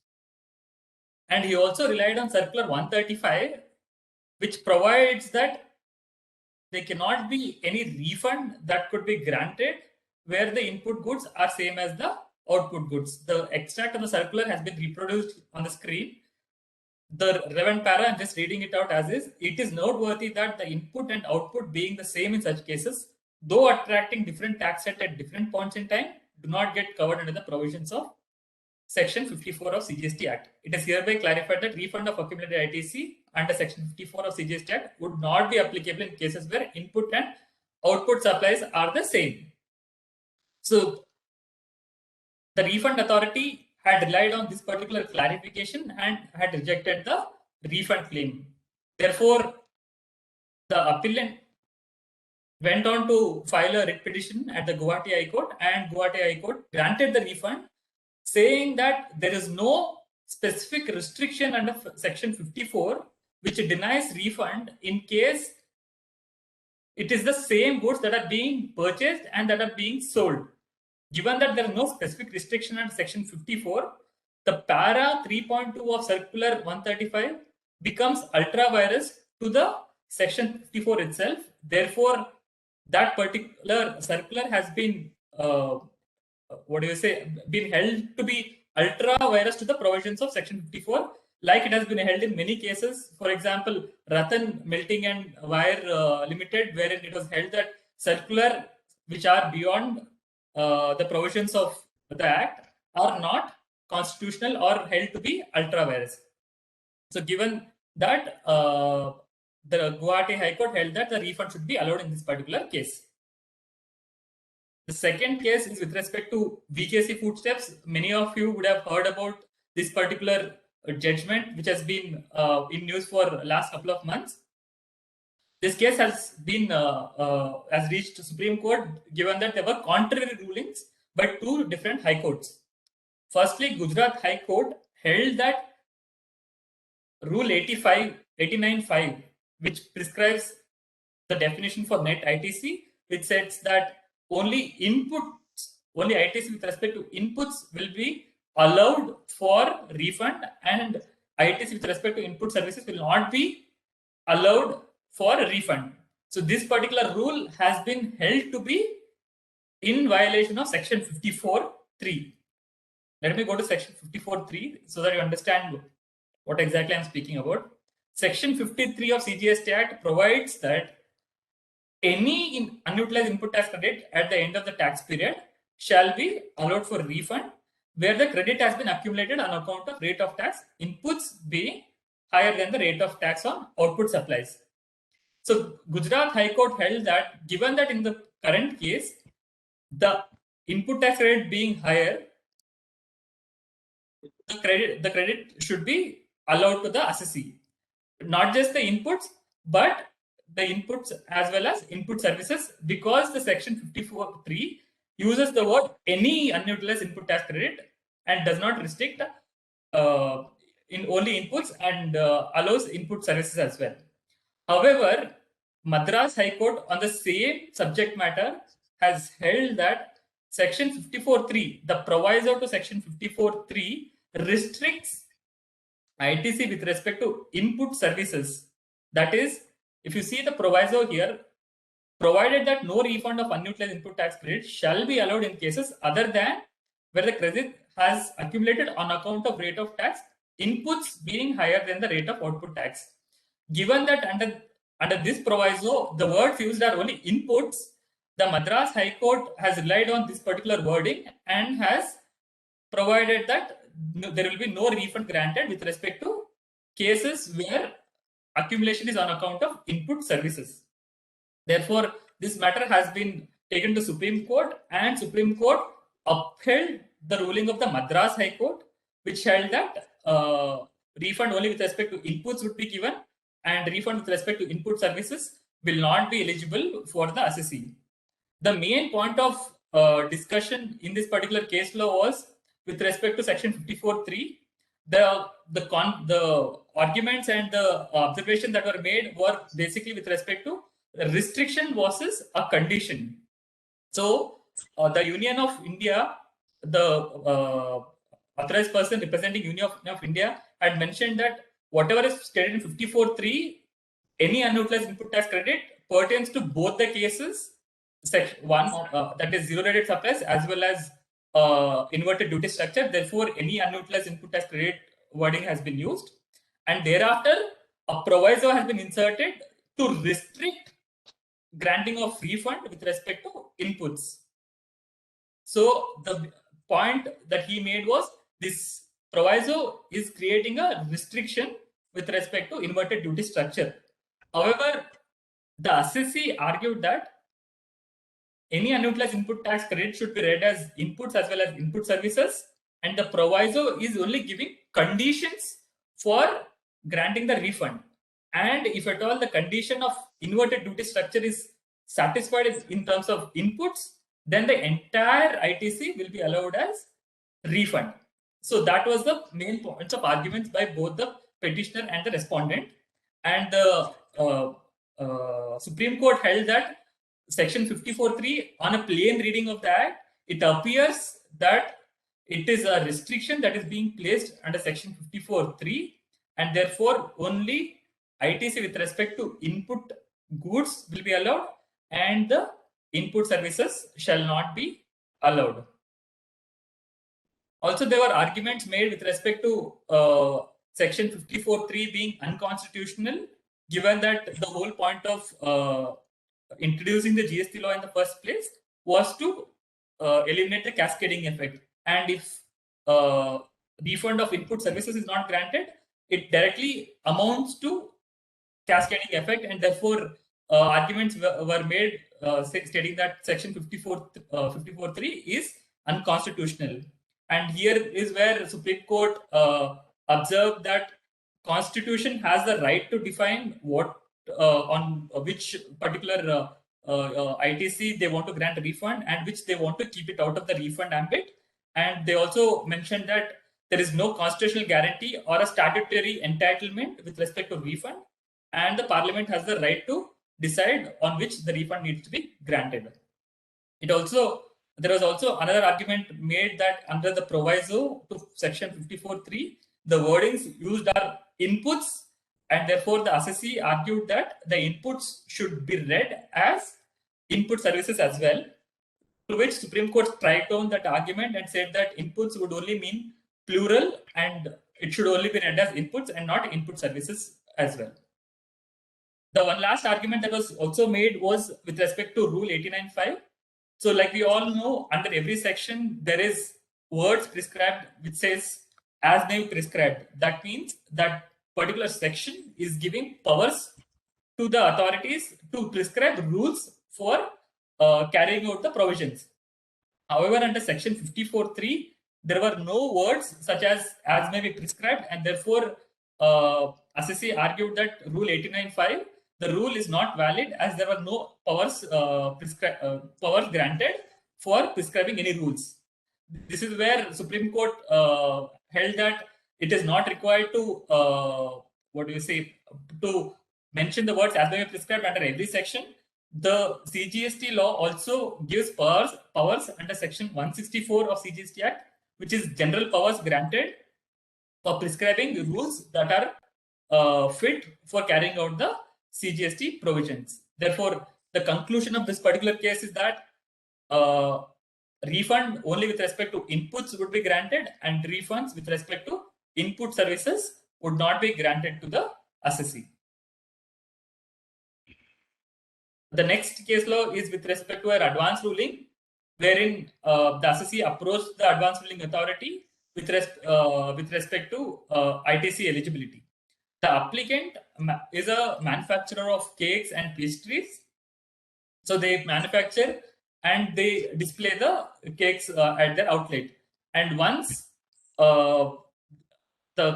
And he also relied on Circular 135, which provides that there cannot be any refund that could be granted where the input goods are same as the output goods. The extract of the circular has been reproduced on the screen. The relevant para, I'm just reading it out as is. It is noteworthy that the input and output being the same in such cases, though attracting different tax set at different points in time, do not get covered under the provisions of Section 54 of CGST Act. It is hereby clarified that refund of accumulated ITC under Section 54 of CGST Act would not be applicable in cases where input and output supplies are the same. So the refund authority had relied on this particular clarification and had rejected the refund claim. Therefore, the appellant went on to file a writ petition at the Guwahati High Court, and Guwahati High Court granted the refund, saying that there is no specific restriction under Section 54 which denies refund in case it is the same goods that are being purchased and that are being sold. Given that there is no specific restriction under Section 54, the para 3.2 of Circular 135 becomes ultra vires to the Section 54 itself. Therefore, that particular circular has been been held to be ultra vires to the provisions of Section 54, like it has been held in many cases. For example, Ratan Melting and Wire Limited, wherein it was held that circular which are beyond the provisions of the Act are not constitutional or held to be ultra vires. So, given that, the Guwahati High Court held that the refund should be allowed in this particular case. The second case is with respect to VKC Foodsteps. Many of you would have heard about this particular judgment, which has been in news for last couple of months. This case has been has reached Supreme Court, given that there were contrary rulings by two different high courts. Firstly, Gujarat High Court held that Rule 89.5, which prescribes the definition for net ITC, which says that only ITC with respect to inputs will be allowed for refund, and ITC with respect to input services will not be allowed for a refund. So this particular rule has been held to be in violation of Section 54.3. Let me go to Section 54.3 so that you understand what exactly I'm speaking about. Section 53 of CGST Act provides that any unutilized input tax credit at the end of the tax period shall be allowed for refund where the credit has been accumulated on account of rate of tax, inputs being higher than the rate of tax on output supplies. So Gujarat High Court held that given that in the current case, the input tax rate being higher, the credit should be allowed to the assessee. Not just the inputs, but the inputs as well as input services, because the section 54.3 uses the word any unutilized input tax credit and does not restrict in only inputs and allows input services as well. However, Madras High Court on the same subject matter has held that section 54.3, the proviso to section 54.3 restricts ITC with respect to input services. That is, if you see the proviso here, provided that no refund of unutilized input tax credit shall be allowed in cases other than where the credit has accumulated on account of rate of tax, inputs being higher than the rate of output tax. Given that under this proviso, the words used are only inputs, the Madras High Court has relied on this particular wording and has provided that there will be no refund granted with respect to cases where accumulation is on account of input services. Therefore, this matter has been taken to Supreme Court, and Supreme Court upheld the ruling of the Madras High Court, which held that refund only with respect to inputs would be given, and refund with respect to input services will not be eligible for the assessee. The main point of discussion in this particular case law was with respect to section 54.3. The arguments and the observations that were made were basically with respect to restriction versus a condition. So the Union of India, the authorized person representing Union of India, had mentioned that whatever is stated in 54.3, any unutilized input tax credit pertains to both the cases, section 1, that is zero rated supplies, as well as inverted duty structure. Therefore, any unutilized input tax credit wording has been used, and thereafter a proviso has been inserted to restrict granting of refund with respect to inputs. So the point that he made was this proviso is creating a restriction with respect to inverted duty structure. However, the assessee argued that any unutilized input tax credit should be read as inputs as well as input services, and the proviso is only giving conditions for granting the refund. And if at all the condition of inverted duty structure is satisfied in terms of inputs, then the entire ITC will be allowed as refund. So that was the main points of arguments by both the petitioner and the respondent. And the Supreme Court held that section 54.3, on a plain reading of the act, it appears that it is a restriction that is being placed under section 54.3, and therefore only ITC with respect to input goods will be allowed and the input services shall not be allowed. Also, there were arguments made with respect to section 54.3 being unconstitutional, given that the whole point of introducing the GST law in the first place was to eliminate the cascading effect. And if refund of input services is not granted, it directly amounts to cascading effect, and therefore arguments were made stating that section 54.3 is unconstitutional. And here is where Supreme Court observed that Constitution has the right to define what on which particular ITC they want to grant a refund and which they want to keep it out of the refund ambit. And they also mentioned that there is no constitutional guarantee or a statutory entitlement with respect to refund, and the Parliament has the right to decide on which the refund needs to be granted. There was also another argument made that under the proviso to section 54.3, the wordings used are inputs, and therefore the assessee argued that the inputs should be read as input services as well, to which Supreme Court struck down that argument and said that inputs would only mean plural and it should only be read as inputs and not input services as well. The one last argument that was also made was with respect to Rule 89.5. So like we all know, under every section, there is words prescribed which says as may be prescribed. That means that particular section is giving powers to the authorities to prescribe rules for carrying out the provisions. However, under section 54.3, there were no words such as may be prescribed, and therefore assessee argued that Rule 89.5 the rule is not valid as there were no powers powers granted for prescribing any rules. This is where Supreme Court held that it is not required to to mention the words as may be prescribed under every section. The CGST law also gives powers under section 164 of CGST Act, which is general powers granted for prescribing rules that are fit for carrying out the CGST provisions. Therefore, the conclusion of this particular case is that refund only with respect to inputs would be granted, and refunds with respect to input services would not be granted to the assessee. The next case law is with respect to an advance ruling, wherein the assessee approached the advance ruling authority with respect to ITC eligibility. The applicant is a manufacturer of cakes and pastries. So they manufacture and they display the cakes at their outlet. And once the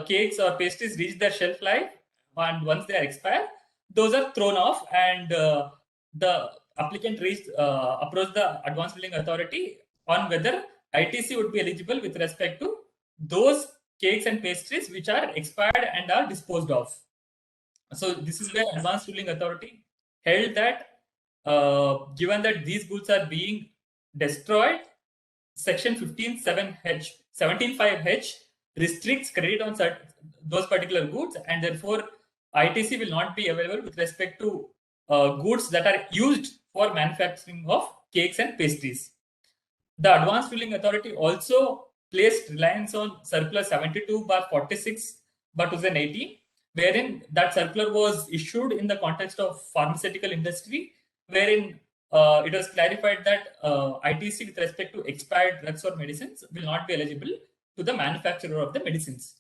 cakes or pastries reach their shelf life, and once they are expired, those are thrown off, and the applicant approached the advance ruling authority on whether ITC would be eligible with respect to those cakes and pastries which are expired and are disposed of. So this is where advance ruling authority held that given that these goods are being destroyed, section 17.5H restricts credit on those particular goods, and therefore ITC will not be available with respect to goods that are used for manufacturing of cakes and pastries. The advance ruling authority also placed reliance on circular 72/46/2018, wherein that circular was issued in the context of pharmaceutical industry, wherein it was clarified that ITC with respect to expired drugs or medicines will not be eligible to the manufacturer of the medicines.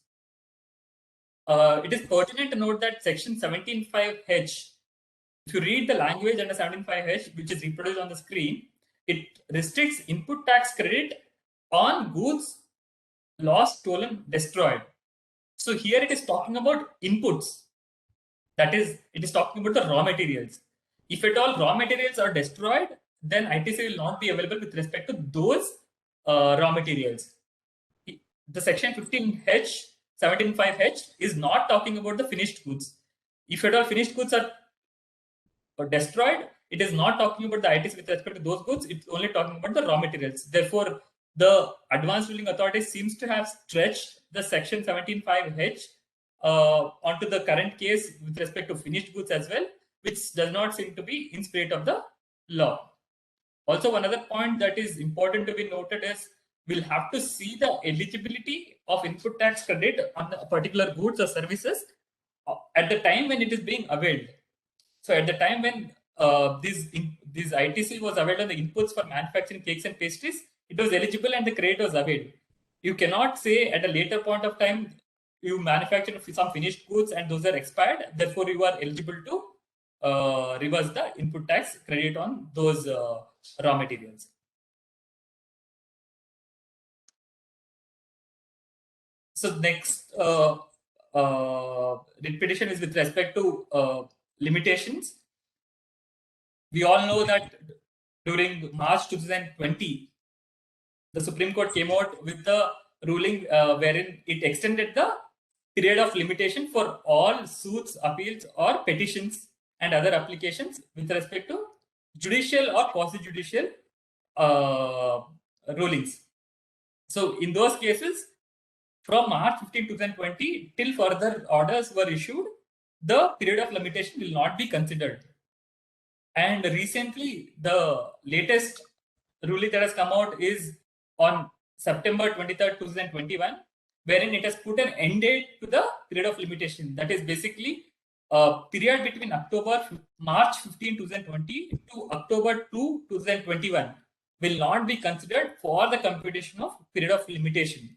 It is pertinent to note that section 17.5H, if you read the language under 17.5H, which is reproduced on the screen, it restricts input tax credit on goods lost, stolen, destroyed. So here it is talking about inputs. That is, it is talking about the raw materials. If at all raw materials are destroyed, then ITC will not be available with respect to those raw materials. The section 17.5H is not talking about the finished goods. If at all finished goods are destroyed, it is not talking about the ITC with respect to those goods. It's only talking about the raw materials. Therefore, the advance ruling authority seems to have stretched the section 17.5H onto the current case with respect to finished goods as well, which does not seem to be in spirit of the law. Also, one other point that is important to be noted is we'll have to see the eligibility of input tax credit on the particular goods or services at the time when it is being availed. So at the time when this ITC was availed on the inputs for manufacturing cakes and pastries, it was eligible and the credit was availed. You cannot say at a later point of time you manufacture some finished goods and those are expired, therefore you are eligible to reverse the input tax credit on those raw materials. So next petition is with respect to limitations. We all know that during March 2020, the Supreme Court came out with the ruling wherein it extended the period of limitation for all suits, appeals, or petitions and other applications with respect to judicial or quasi-judicial rulings. So in those cases, from March 15, 2020 till further orders were issued, the period of limitation will not be considered. And recently, the latest ruling that has come out is on September 23rd, 2021, wherein it has put an end date to the period of limitation. That is basically a period between March 15, 2020 to October 2, 2021 will not be considered for the computation of period of limitation.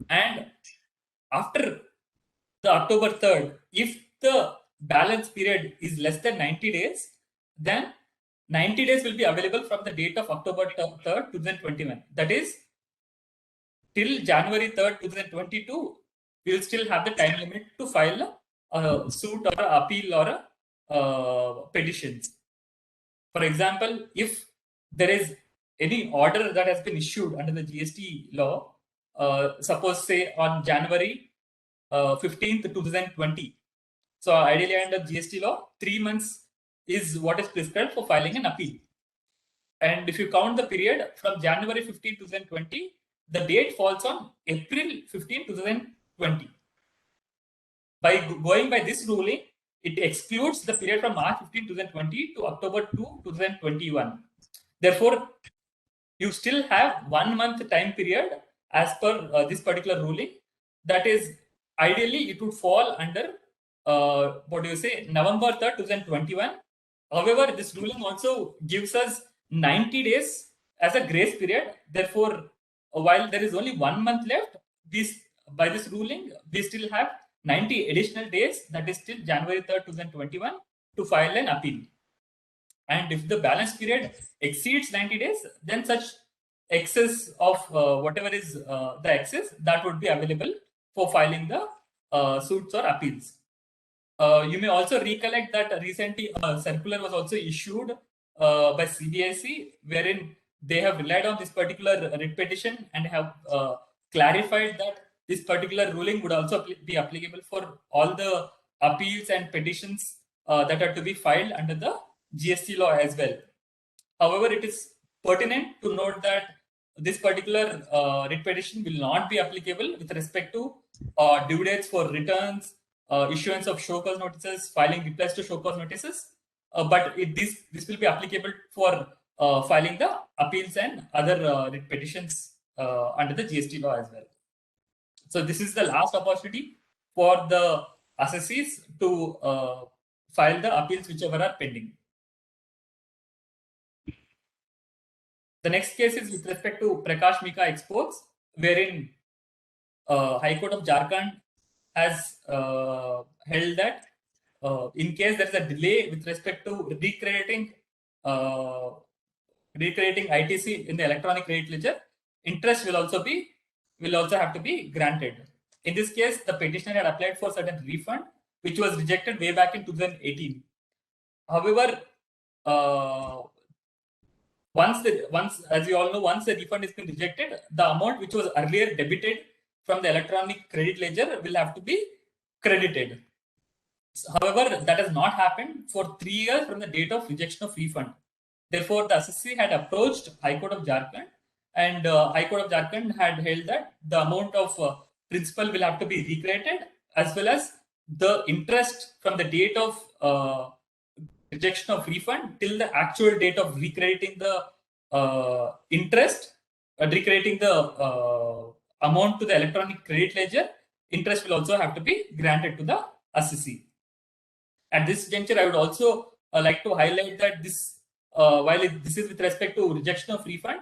And after the October 3rd, if the balance period is less than 90 days, then 90 days will be available from the date of October 3rd, 2021. That is, till January 3rd, 2022, we will still have the time limit to file a suit or an appeal or petitions. For example, if there is any order that has been issued under the GST law, suppose say on January 15th, 2020. So ideally under GST law, 3 months is what is prescribed for filing an appeal. And if you count the period from January 15, 2020, the date falls on April 15, 2020. By going by this ruling, it excludes the period from March 15, 2020 to October 2, 2021. Therefore, you still have 1 month time period as per this particular ruling. That is, ideally, it would fall under, November 3rd, 2021. However, this ruling also gives us 90 days as a grace period. Therefore, while there is only 1 month left, by this ruling, we still have 90 additional days, that is till January 3rd, 2021, to file an appeal. And if the balance period exceeds 90 days, then such excess of whatever is the excess, that would be available for filing the suits or appeals. You may also recollect that recently a circular was also issued by CBSE, wherein they have relied on this particular writ petition and have clarified that this particular ruling would also be applicable for all the appeals and petitions that are to be filed under the GST law as well. However, it is pertinent to note that this particular writ petition will not be applicable with respect to due dates for returns, issuance of show cause notices, filing replies to show cause notices, but this will be applicable for filing the appeals and other writ petitions under the GST law as well. So this is the last opportunity for the assessees to file the appeals whichever are pending. The next case is with respect to Prakash Mika Exports, wherein High Court of Jharkhand has held that in case there is a delay with respect to recreating ITC in the electronic credit ledger, interest will also have to be granted. In this case, the petitioner had applied for certain refund, which was rejected way back in 2018. However, as you all know, once the refund has been rejected, the amount which was earlier debited from the electronic credit ledger will have to be credited. However, that has not happened for 3 years from the date of rejection of refund. Therefore, the assessee had approached High Court of Jharkhand, and High Court of Jharkhand had held that the amount of principal will have to be recreated, as well as the interest from the date of rejection of refund till the actual date of recrediting the interest, recrediting the amount to the electronic credit ledger, interest will also have to be granted to the assessee. At this juncture, I would also like to highlight that this, while this is with respect to rejection of refund,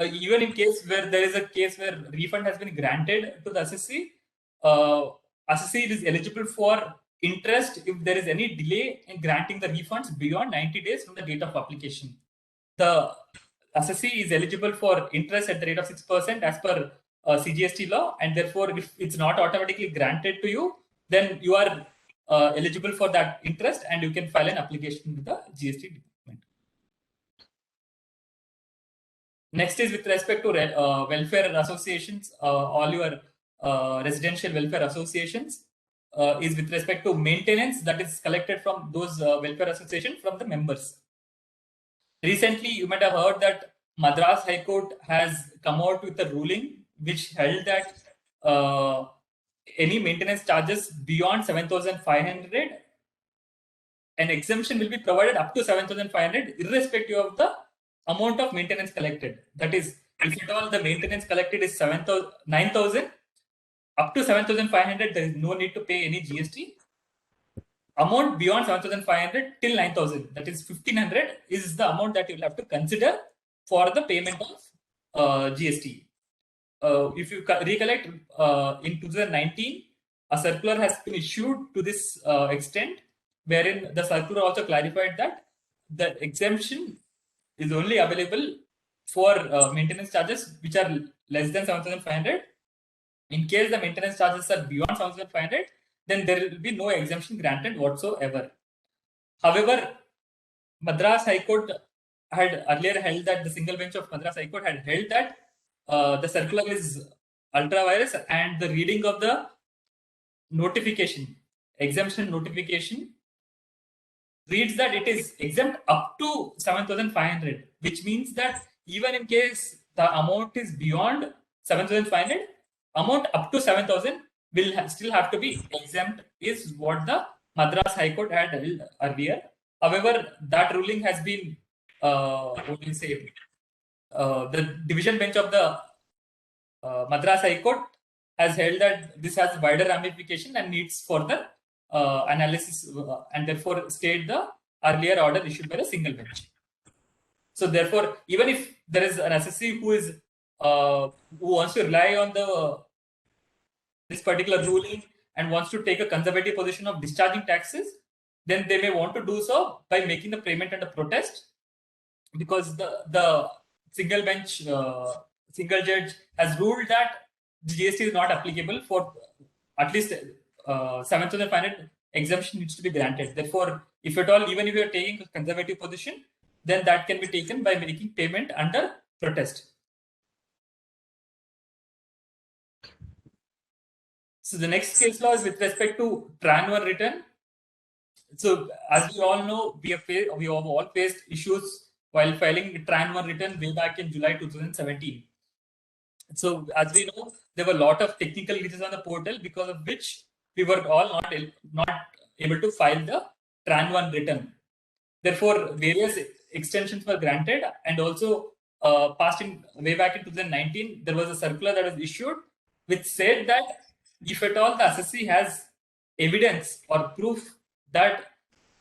even in case where there is a case where refund has been granted to the assessee, assessee is eligible for interest if there is any delay in granting the refunds beyond 90 days from the date of application. The assessee is eligible for interest at the rate of 6% as per CGST law, and therefore, if it's not automatically granted to you, then you are eligible for that interest, and you can file an application with the GST department. Next is with respect to welfare associations, all your residential welfare associations, is with respect to maintenance that is collected from those welfare associations from the members. Recently, you might have heard that Madras High Court has come out with a ruling which held that any maintenance charges beyond 7,500, an exemption will be provided up to 7,500, irrespective of the amount of maintenance collected. That is, if at all the maintenance collected is 9,000, up to 7,500, there is no need to pay any GST. Amount beyond 7,500 till 9,000, that is 1,500, is the amount that you will have to consider for the payment of GST. If you recollect, in 2019, a circular has been issued to this extent, wherein the circular also clarified that the exemption is only available for maintenance charges which are less than 7,500. In case the maintenance charges are beyond 7,500, then there will be no exemption granted whatsoever. However, Madras High Court had earlier held that the single bench of Madras High Court had held that the circular is ultra vires and the reading of the notification, exemption notification, reads that it is exempt up to 7,500, which means that even in case the amount is beyond 7,500, amount up to 7,000 will still have to be exempt, is what the Madras High Court had held earlier. However, that ruling has been, what do you say, the division bench of the Madras High Court has held that this has wider ramification and needs further analysis, and therefore stayed the earlier order issued by the single bench. So therefore, even if there is an assessee who is who wants to rely on this particular ruling and wants to take a conservative position of discharging taxes, then they may want to do so by making the payment under protest, because the single bench, single judge has ruled that the GST is not applicable for at least 7,500 exemption needs to be granted. Therefore, if at all, even if you are taking a conservative position, then that can be taken by making payment under protest. So the next case law is with respect to Tran 1 return. So as we all know, we have all faced issues while filing Tran 1 return way back in July 2017. So as we know, there were a lot of technical glitches on the portal, because of which we were all not able to file the Tran 1 return. Therefore, various extensions were granted, and also passed in way back in 2019, there was a circular that was issued which said that if at all the assessee has evidence or proof that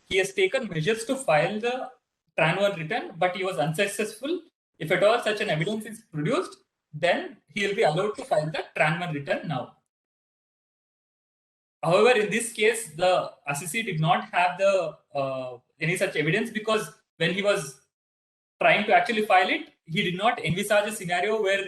he has taken measures to file the Tran 1 return, but he was unsuccessful, if at all such an evidence is produced, then he will be allowed to file the Tran 1 return now. However, in this case, the assessee did not have the any such evidence, because when he was trying to actually file it, he did not envisage a scenario where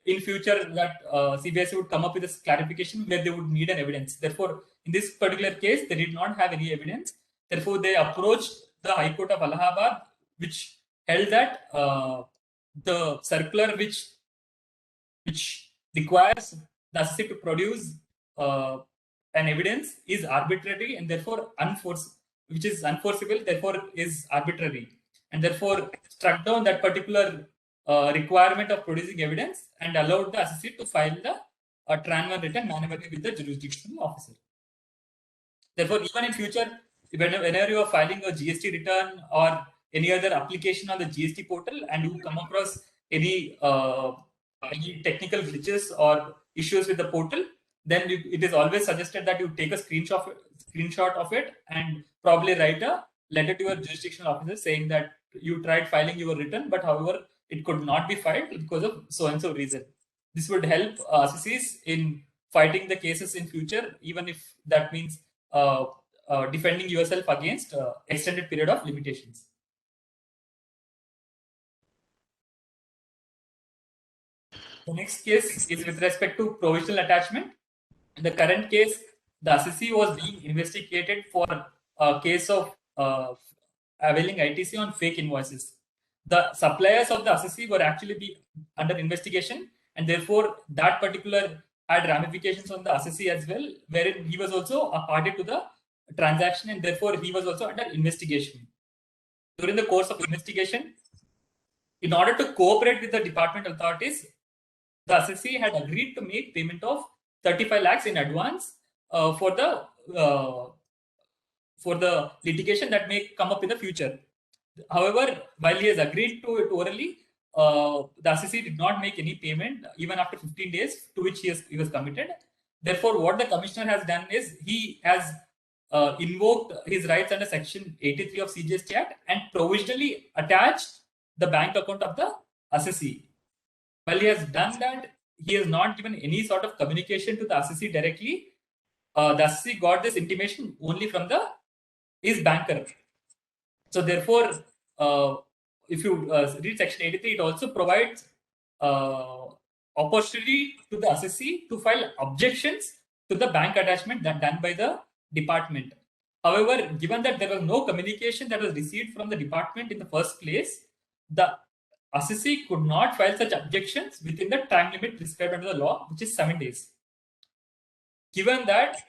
in future that CBSE would come up with a clarification where they would need an evidence. Therefore, in this particular case, they did not have any evidence. Therefore, they approached the High Court of Allahabad, which held that the circular which requires the assessee to produce an evidence is arbitrary and therefore which is unforceable, therefore is arbitrary, and therefore struck down that particular requirement of producing evidence and allowed the assessee to file the Tran 1 return manually with the jurisdictional officer. Therefore, even in future, whenever you are filing a GST return or any other application on the GST portal, and you come across any technical glitches or issues with the portal, then it is always suggested that you take a screenshot of it and probably write a letter to your jurisdictional officer saying that you tried filing your return, but however, it could not be filed because of so and so reason. This would help assessees in fighting the cases in future, even if that means defending yourself against extended period of limitations. The next case is with respect to provisional attachment. In the current case, the assessee was being investigated for a case of availing ITC on fake invoices. The suppliers of the assessee were actually under investigation, and therefore that particular had ramifications on the assessee as well, wherein he was also a party to the transaction, and therefore he was also under investigation. During the course of investigation, in order to cooperate with the department authorities, the assessee had agreed to make payment of 35 lakhs in advance for the litigation that may come up in the future. However, while he has agreed to it orally, the assessee did not make any payment even after 15 days to which he was committed. Therefore, what the commissioner has done is he has invoked his rights under Section 83 of CGST Act and provisionally attached the bank account of the assessee. While he has done that, he has not given any sort of communication to the assessee directly. The assessee got this intimation only from his banker. So therefore, if you read Section 83, it also provides opportunity to the assessee to file objections to the bank attachment that done by the department. However, given that there was no communication that was received from the department in the first place, the assessee could not file such objections within the time limit prescribed under the law, which is 7 days. Given that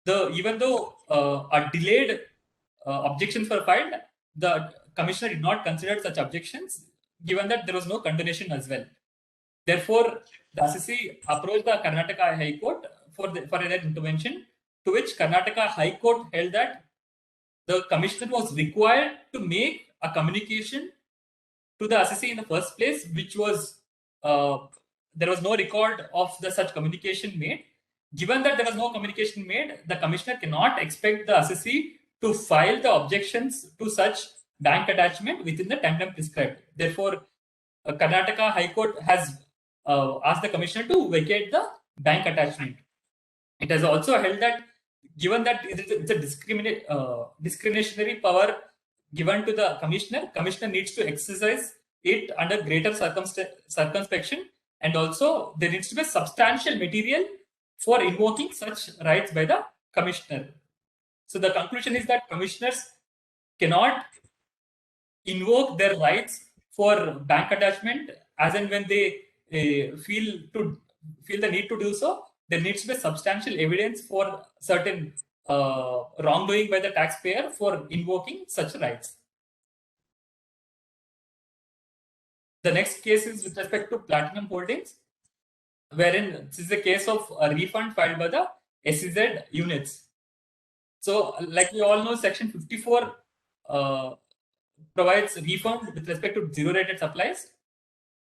even though a delayed objections were filed, the commissioner did not consider such objections, given that there was no condonation as well. Therefore, the assessee approached the Karnataka High Court for an intervention, to which Karnataka High Court held that the commissioner was required to make a communication to the assessee in the first place, which was there was no record of such communication made. Given that there was no communication made, the commissioner cannot expect the assessee to file the objections to such bank attachment within the time prescribed. Therefore, Karnataka High Court has asked the commissioner to vacate the bank attachment. It has also held that given that it's a discriminatory power given to the commissioner needs to exercise it under greater circumspection, and also there needs to be substantial material for invoking such rights by the commissioner. So the conclusion is that commissioners cannot invoke their rights for bank attachment as and when they feel the need to do so. There needs to be substantial evidence for certain wrongdoing by the taxpayer for invoking such rights. The next case is with respect to Platinum Holdings, wherein this is a case of a refund filed by the SEZ units. So, like we all know, Section 54 provides refund with respect to zero-rated supplies.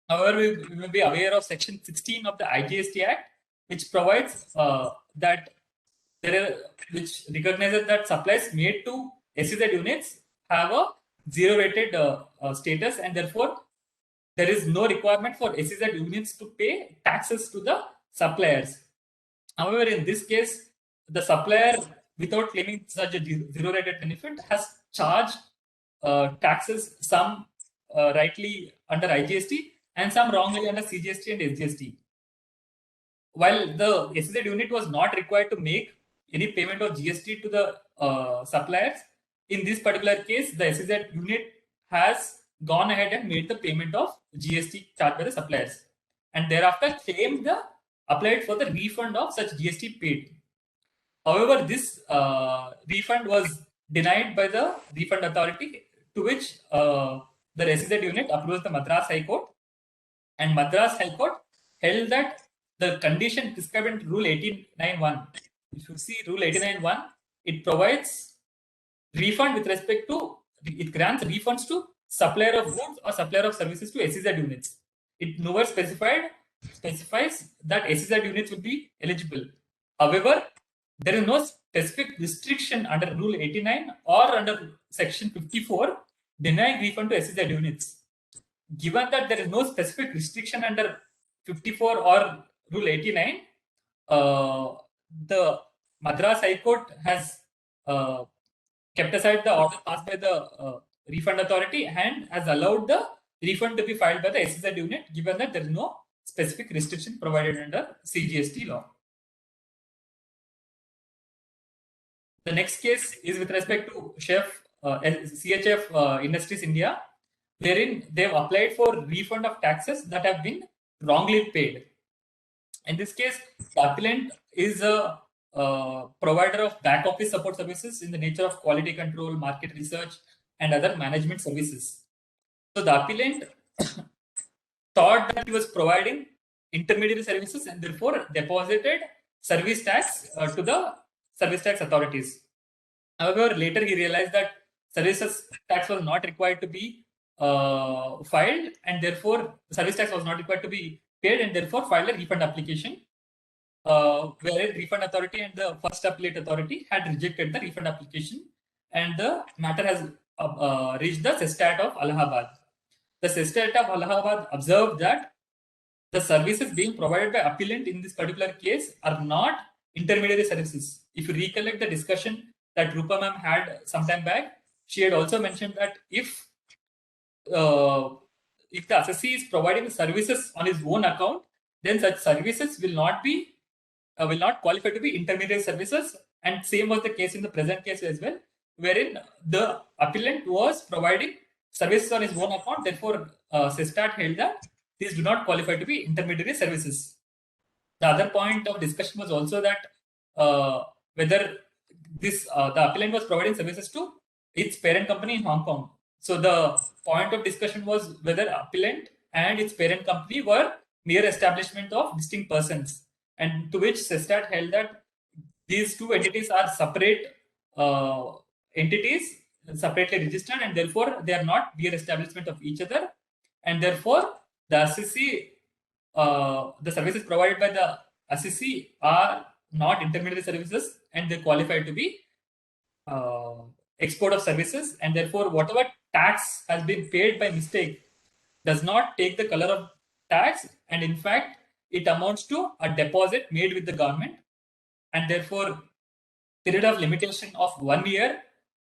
However, we may be aware of Section 16 of the IGST Act, which provides which recognizes that supplies made to SEZ units have a zero-rated status, and therefore there is no requirement for SEZ units to pay taxes to the suppliers. However, in this case, the supplier, without claiming such a zero-rated benefit, has charged taxes, some rightly under IGST and some wrongly under CGST and SGST. While the SEZ unit was not required to make any payment of GST to the suppliers, in this particular case, the SEZ unit has gone ahead and made the payment of GST charged by the suppliers, and thereafter applied for the refund of such GST paid. However, this refund was denied by the refund authority, to which the SEZ unit approached the Madras High Court, and Madras High Court held that the condition prescribed in Rule 89.1, if you see Rule 89.1, it provides refund with respect to, it grants refunds to supplier of goods or supplier of services to SEZ units. It nowhere specifies that SEZ units will be eligible. However, there is no specific restriction under Rule 89 or under Section 54 denying refund to SEZ units. Given that there is no specific restriction under 54 or Rule 89, the Madras High Court has kept aside the order passed by the refund authority and has allowed the refund to be filed by the SEZ unit, given that there is no specific restriction provided under CGST law. The next case is with respect to CHF Industries India, wherein they have applied for refund of taxes that have been wrongly paid. In this case, the appellant is a provider of back office support services in the nature of quality control, market research, and other management services. So the appellant thought that he was providing intermediary services and therefore deposited service tax to the service tax authorities. However, later he realized that services tax was not required to be filed, and therefore service tax was not required to be paid, and therefore filed a refund application, wherein refund authority and the first appellate authority had rejected the refund application, and the matter has reached the Sestat of Allahabad. The Sestat of Allahabad observed that the services being provided by appellant in this particular case are not intermediary services. If you recollect the discussion that Rupa ma'am had some time back, she had also mentioned that if the assessee is providing services on his own account, then such services will not qualify to be intermediary services, And same was the case in the present case as well, wherein the appellant was providing services on his own account. Therefore, SESTAT held that these do not qualify to be intermediary services. The other point of discussion was also that whether the appellant was providing services to its parent company in Hong Kong. So the point of discussion was whether appellant and its parent company were mere establishment of distinct persons, and to which SESTAT held that these two entities are separate entities, separately registered, and therefore they are not mere establishment of each other, and therefore the assessee, the services provided by the assessee are not intermediary services, and they qualify to be export of services, and therefore whatever tax has been paid by mistake does not take the color of tax, and in fact it amounts to a deposit made with the government, and therefore period of limitation of 1 year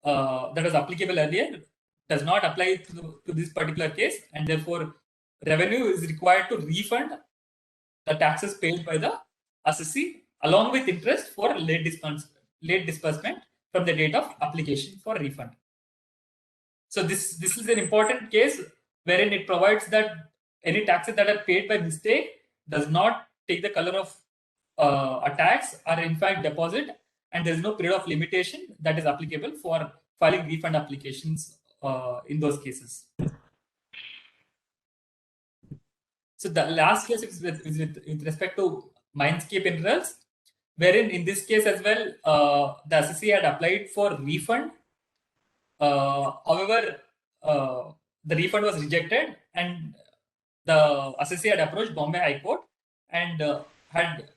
that was applicable earlier does not apply to this particular case, and therefore revenue is required to refund the taxes paid by the assessee along with interest for late disbursement from the date of application for refund. So this is an important case wherein it provides that any taxes that are paid by mistake does not take the color of a tax, are in fact deposit, and there is no period of limitation that is applicable for filing refund applications in those cases. So the last case is with respect to Mindscape Minerals, wherein in this case as well, the assessee had applied for refund. However, the refund was rejected, and the assessee had approached Bombay High Court and had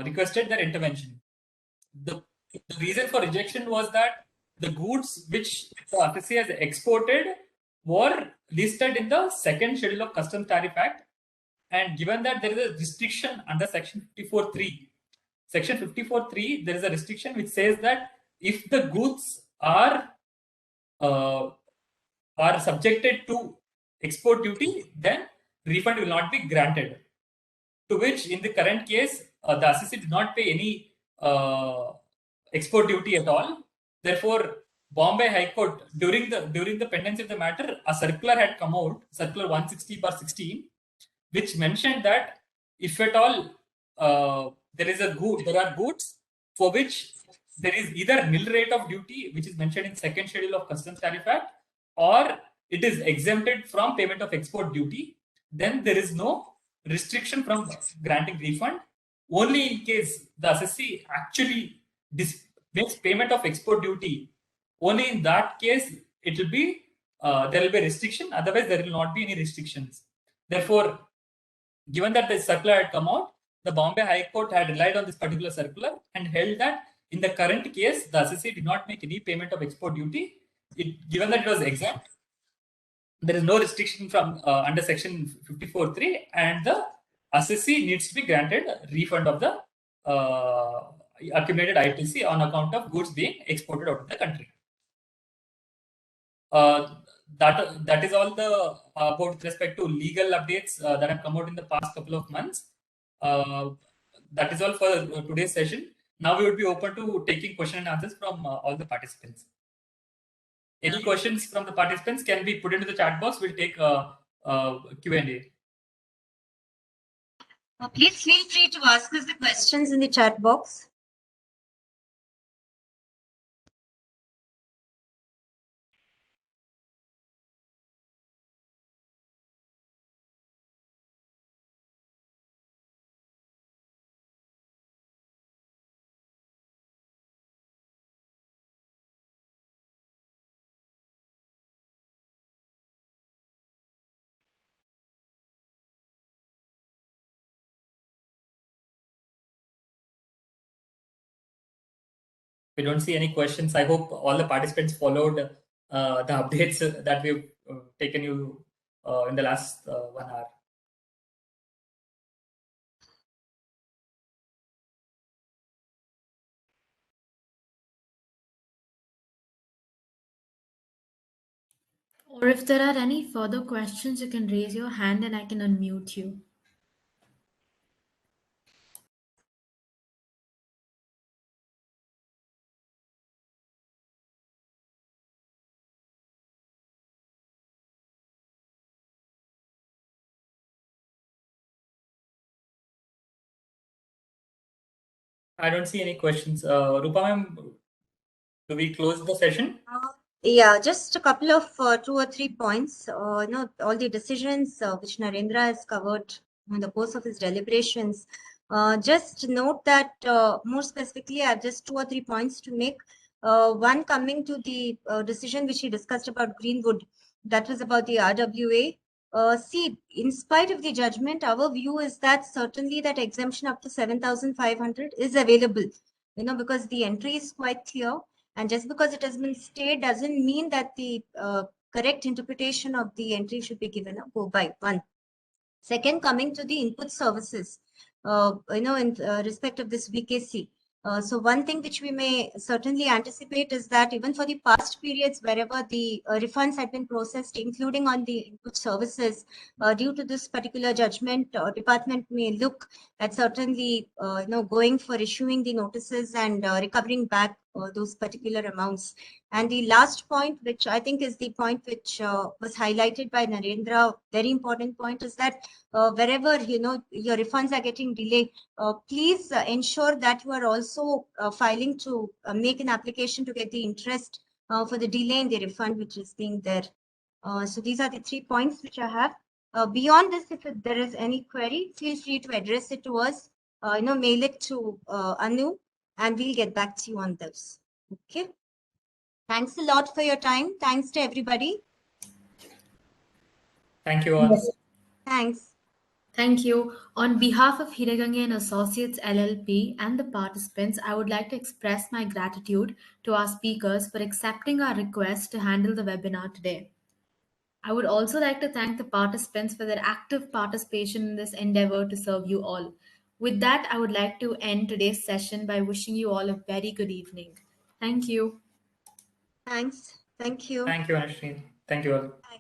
requested their intervention. The reason for rejection was that the goods which the assessee has exported were listed in the second schedule of Customs Tariff Act, and given that there is a restriction under Section 54(3), Section 54(3), there is a restriction which says that if the goods are subjected to export duty, then refund will not be granted. To which, in the current case, the assessee did not pay any export duty at all. Therefore, Bombay High Court, during the pendency of the matter, a circular had come out, Circular 160/16, which mentioned that if at all there are goods for which there is either nil rate of duty, which is mentioned in second schedule of Customs Tariff Act, or it is exempted from payment of export duty, then there is no restriction from granting refund. Only in case the assessee actually makes payment of export duty, only in that case it will be there will be a restriction. Otherwise, there will not be any restrictions. Therefore, given that the circular had come out, the Bombay High Court had relied on this particular circular and held that in the current case, the assessee did not make any payment of export duty. Given that it was exempt, there is no restriction from under Section 54(3), and the assessee needs to be granted refund of the accumulated ITC on account of goods being exported out of the country. That is all about with respect to legal updates that have come out in the past couple of months. That is all for today's session. Now we would be open to taking question and answers from all the participants. Any questions from the participants can be put into the chat box. We'll take Q&A.
Please feel free to ask us the questions in the chat box.
We don't see any questions. I hope all the participants followed the updates that we've taken you in the last 1 hour.
Or if there are any further questions, you can raise your hand and I can unmute you.
I don't see any questions. Rupa ma'am, do we close the session?
Yeah, just a couple of 2 or 3 points. All the decisions which Narendra has covered in the course of his deliberations. Just note that more specifically, I have just 2 or 3 points to make. One coming to the decision which he discussed about Greenwood, that was about the RWA. See, in spite of the judgment, our view is that certainly that exemption up to 7,500 is available, because the entry is quite clear. And just because it has been stayed doesn't mean that the correct interpretation of the entry should be given a go by. One. Second, coming to the input services, in respect of this VKC. So one thing which we may certainly anticipate is that even for the past periods, wherever the refunds had been processed, including on the input services, due to this particular judgment, department may look at certainly, going for issuing the notices and recovering back those particular amounts. And the last point, which I think is the point which was highlighted by Narendra, very important point, is that wherever your refunds are getting delayed, please ensure that you are also filing to make an application to get the interest for the delay in the refund which is being there. So these are the 3 points which I have. Beyond this, if there is any query, feel free to address it to us. Mail it to Anu, and we'll get back to you on those. Okay. Thanks a lot for your time. Thanks to everybody.
Thank you all.
Yes.
Thanks.
Thank you. On behalf of Hiragange and Associates LLP and the participants, I would like to express my gratitude to our speakers for accepting our request to handle the webinar today. I would also like to thank the participants for their active participation in this endeavor to serve you all. With that, I would like to end today's session by wishing you all a very good evening. Thank you.
Thanks. Thank you.
Thank you, Anushree. Thank you all.
Bye.